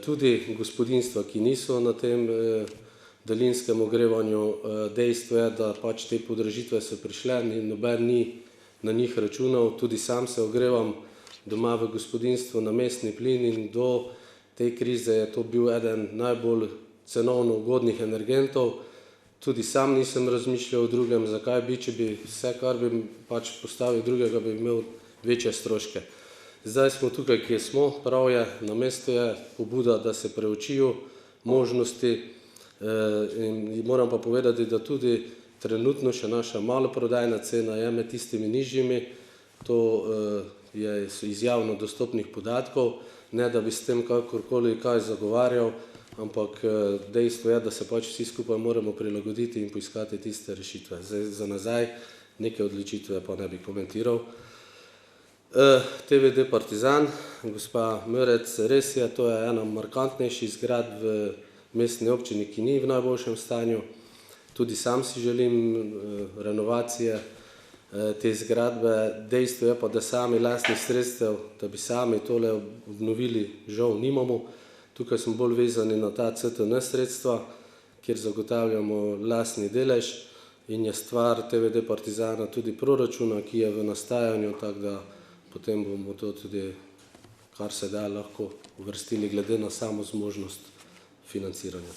tudi gospodinjstva, ki niso na tem daljinskem ogrevanju. Dejstvo je, da pač te podražitve so prišle in noben ni na njih računal. Tudi sam se ogrevam doma v gospodinjstvu na mesni plin in do te krize je to bil eden najbolj cenovno ugodnih energentov. Tudi sam nisem razmišljal o drugem, zakaj bi, če bi vse, kar bi pač postavil drugega, bi imel večje stroške. Zdaj smo tukaj, kje smo, prav je, na mestu je pobuda, da se preučijo možnosti in moram pa povedati, da tudi trenutno še naša maloprodajna cena je med tistimi nižjimi, to je iz javno dostopnih podatkov, ne da bi s tem kakorkoli kaj zagovarjal, ampak dejstvo je, da se pač vsi skupaj moramo prilagoditi in poiskati tiste rešitve. Zdaj za nazaj neke odločitve pa ne bi komentiral. TVD Partizan, gospa Mörec, res je, to je ena markantnejših zgradb v mestni občini, ki ni v najboljšem stanju. Tudi sam si želim renovacije te zgradbe. Dejstvo je pa, da sami lastnih sredstev, da bi sami tole obnovili, žal nimamo. Tukaj smo bolj vezani na ta CTN sredstva, kjer zagotavljamo lastni delež in je stvar TVD Partizana tudi proračuna, ki je v nastajanju, tako da potem bomo to tudi, kar se da, lahko uvrstili glede na samo zmožnost financiranja.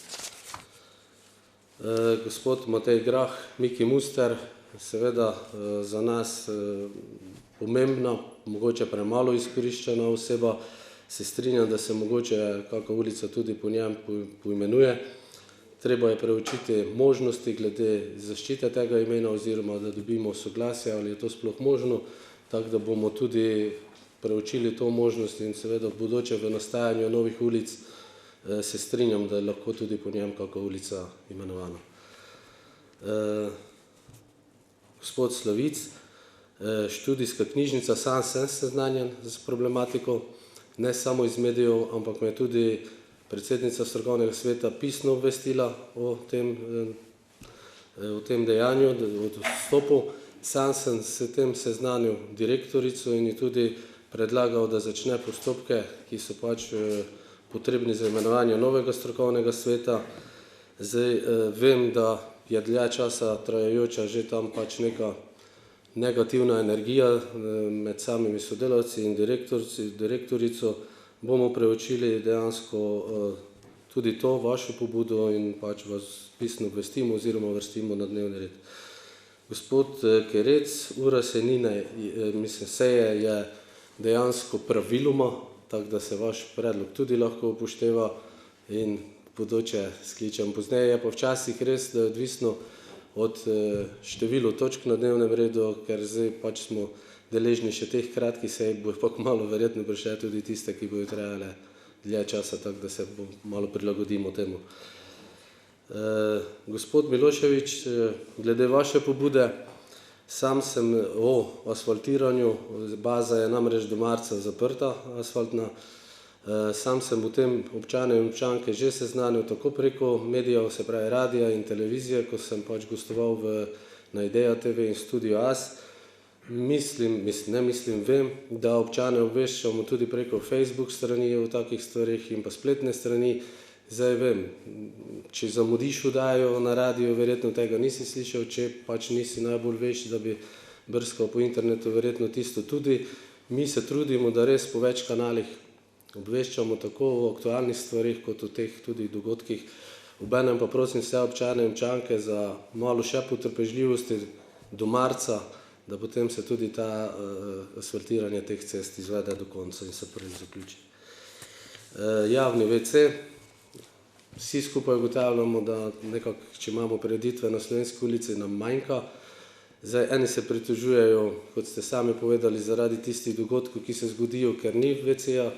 Gospod Matej Grah, Miki Muster, seveda za nas pomembna, mogoče premalo izkoriščena oseba, se strinjam, da se mogoče kakšna ulica tudi po njem poimenuje. Treba je preučiti možnosti glede zaščite tega imena oziroma da dobimo soglasje, ali je to sploh možno, tako da bomo tudi preučili to možnost in seveda v bodoče v nastajanju novih ulic se strinjam, da je lahko tudi po njem kakšna ulica imenovana. Gospod Slavic, študijska knjižnica, sam sem seznanjen z problematiko, ne samo iz medijev, ampak me je tudi predsednica strokovnega sveta pisno obvestila o tem dejanju, o vstopu. Sam sem s tem seznanil direktorico in ji tudi predlagal, da začne postopke, ki so pač potrebni za imenovanje novega strokovnega sveta. Zdaj vem, da je dlje časa trajajoča že tam pač neka negativna energija med samimi sodelavci in direktorico. Bomo preučili dejansko tudi to vašo pobudo in pač vas pisno obvestimo oziroma vrstimo na dnevni red. Gospod Kerec, ura seje je dejansko praviloma, tako da se vaš predlog tudi lahko upošteva in bodoče skličem pozneje. Je pa včasih res, da je odvisno od števila točk na dnevnem redu, ker zdaj pač smo deležni še teh kratkih sej, bo pa kmalu verjetno prišle tudi tiste, ki bojo trajale dlje časa, tako da se malo prilagodimo temu. Gospod Milošević, glede vaše pobude, sam sem o asfaltiranju, baza je namreč do marca zaprta, asfaltna. Sam sem v tem občane in občanke že seznanil tako preko medijev, se pravi radija in televizije, ko sem pač gostoval na Ideja TV in Studio As. Vem, da občane obveščamo tudi preko Facebook strani o takih stvarih in pa spletne strani. Zdaj vem, če zamudiš vdajo na radiju, verjetno tega nisi slišal, če pač nisi najbolj veš, da bi brskal po internetu, verjetno tisto tudi. Mi se trudimo, da res po več kanalih obveščamo tako o aktualnih stvarih, kot o teh tudi dogodkih. Obenem pa prosim vse občane in občanke za malo še potrpežljivosti do marca, da potem se tudi ta asfaltiranje teh cest izvede do konca in se prvi zaključi. Javni WC, vsi skupaj ugotavljamo, da nekako, če imamo prireditve na Slovenski ulici, nam manjka. Zdaj, eni se pritožujejo, kot ste sami povedali, zaradi tistih dogodkov, ki se zgodijo, ker ni WC-ja.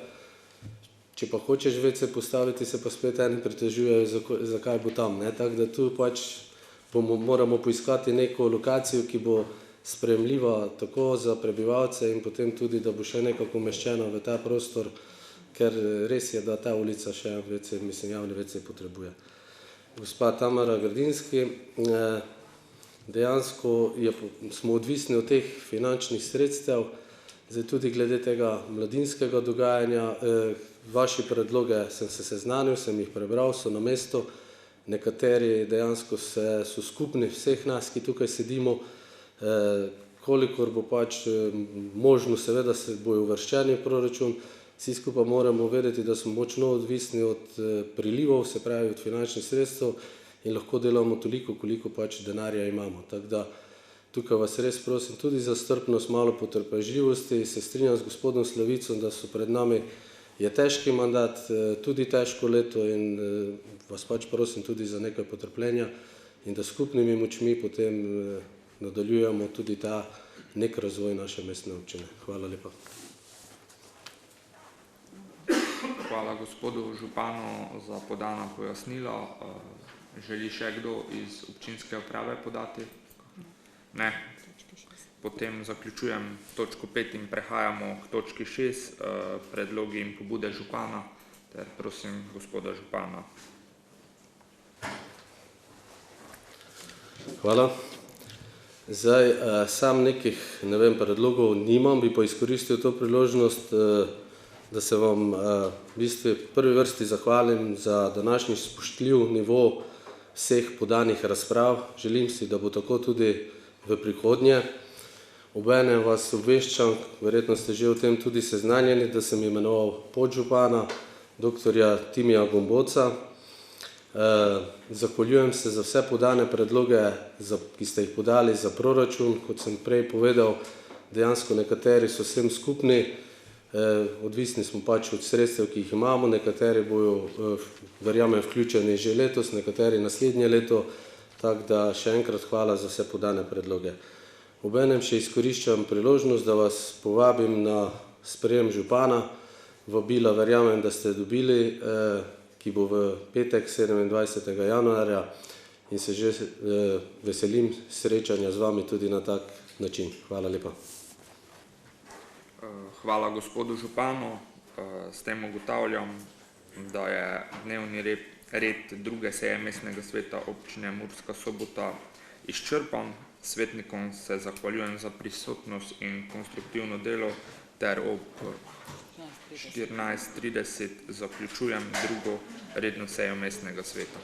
Če pa hočeš WC postaviti, se pa spet eni pritožujejo, zakaj bo tam. Tako da tu pač moramo poiskati neko lokacijo, ki bo sprejemljiva tako za prebivalce in potem tudi, da bo še nekako umeščena v ta prostor, ker res je, da ta ulica še WC, javni WC potrebuje. Gospa Tamara Grdinski, dejansko smo odvisni od teh finančnih sredstev, zdaj tudi glede tega mladinskega dogajanja, vaši predloge sem se seznanil, sem jih prebral, so na mestu, nekateri dejansko so skupni vseh nas, ki tukaj sedimo, kolikor bo pač možno, seveda se bojo uvrščeni v proračun, vsi skupaj moramo vedeti, da smo močno odvisni od prilivov, se pravi od finančnih sredstev in lahko delamo toliko, koliko pač denarja imamo. Tako da tukaj vas res prosim tudi za strpnost, malo potrpežljivosti, se strinjam z gospodom Slavicom, da so pred nami je težki mandat, tudi težko leto in vas pač prosim tudi za nekaj potrpljenja in da skupnimi močmi potem nadaljujemo tudi ta nek razvoj naše mestne občine. Hvala lepa. Hvala gospodu županu za podano pojasnilo. Želi še kdo iz občinske uprave podati? Ne. Potem zaključujem točko 5 in prehajamo k točki 6, predlogi in pobude župana, ter prosim gospoda župana. Hvala. Zdaj, sam nekih, predlogov nimam, bi pa izkoristil to priložnost, da se vam v bistvu prvi vrsti zahvalim za današnji spoštljiv nivo vseh podanih razprav. Želim si, da bo tako tudi v prihodnje. Obenem vas obveščam, verjetno ste že o tem tudi seznanjeni, da sem imenoval podžupana dr. Timija Gomboca. Zahvaljujem se za vse podane predloge, ki ste jih podali za proračun. Kot sem prej povedal, dejansko nekateri so vsem skupni, odvisni smo pač od sredstev, ki jih imamo, nekateri bojo, verjamem, vključeni že letos, nekateri naslednje leto, tako da še enkrat hvala za vse podane predloge. Obenem še izkoriščam priložnost, da vas povabim na sprejem župana. Vabila verjamem, da ste dobili, ki bo v petek 27. januarja in se že veselim srečanja z vami tudi na tak način. Hvala lepa. Hvala gospodu županu. S tem ugotavljam, da je dnevni red druge seje mestnega sveta občine Murska Sobota izčrpan. Svetnikom se zahvaljujem za prisotnost in konstruktivno delo ter ob 14:30 zaključujem drugo redno sejo mestnega sveta.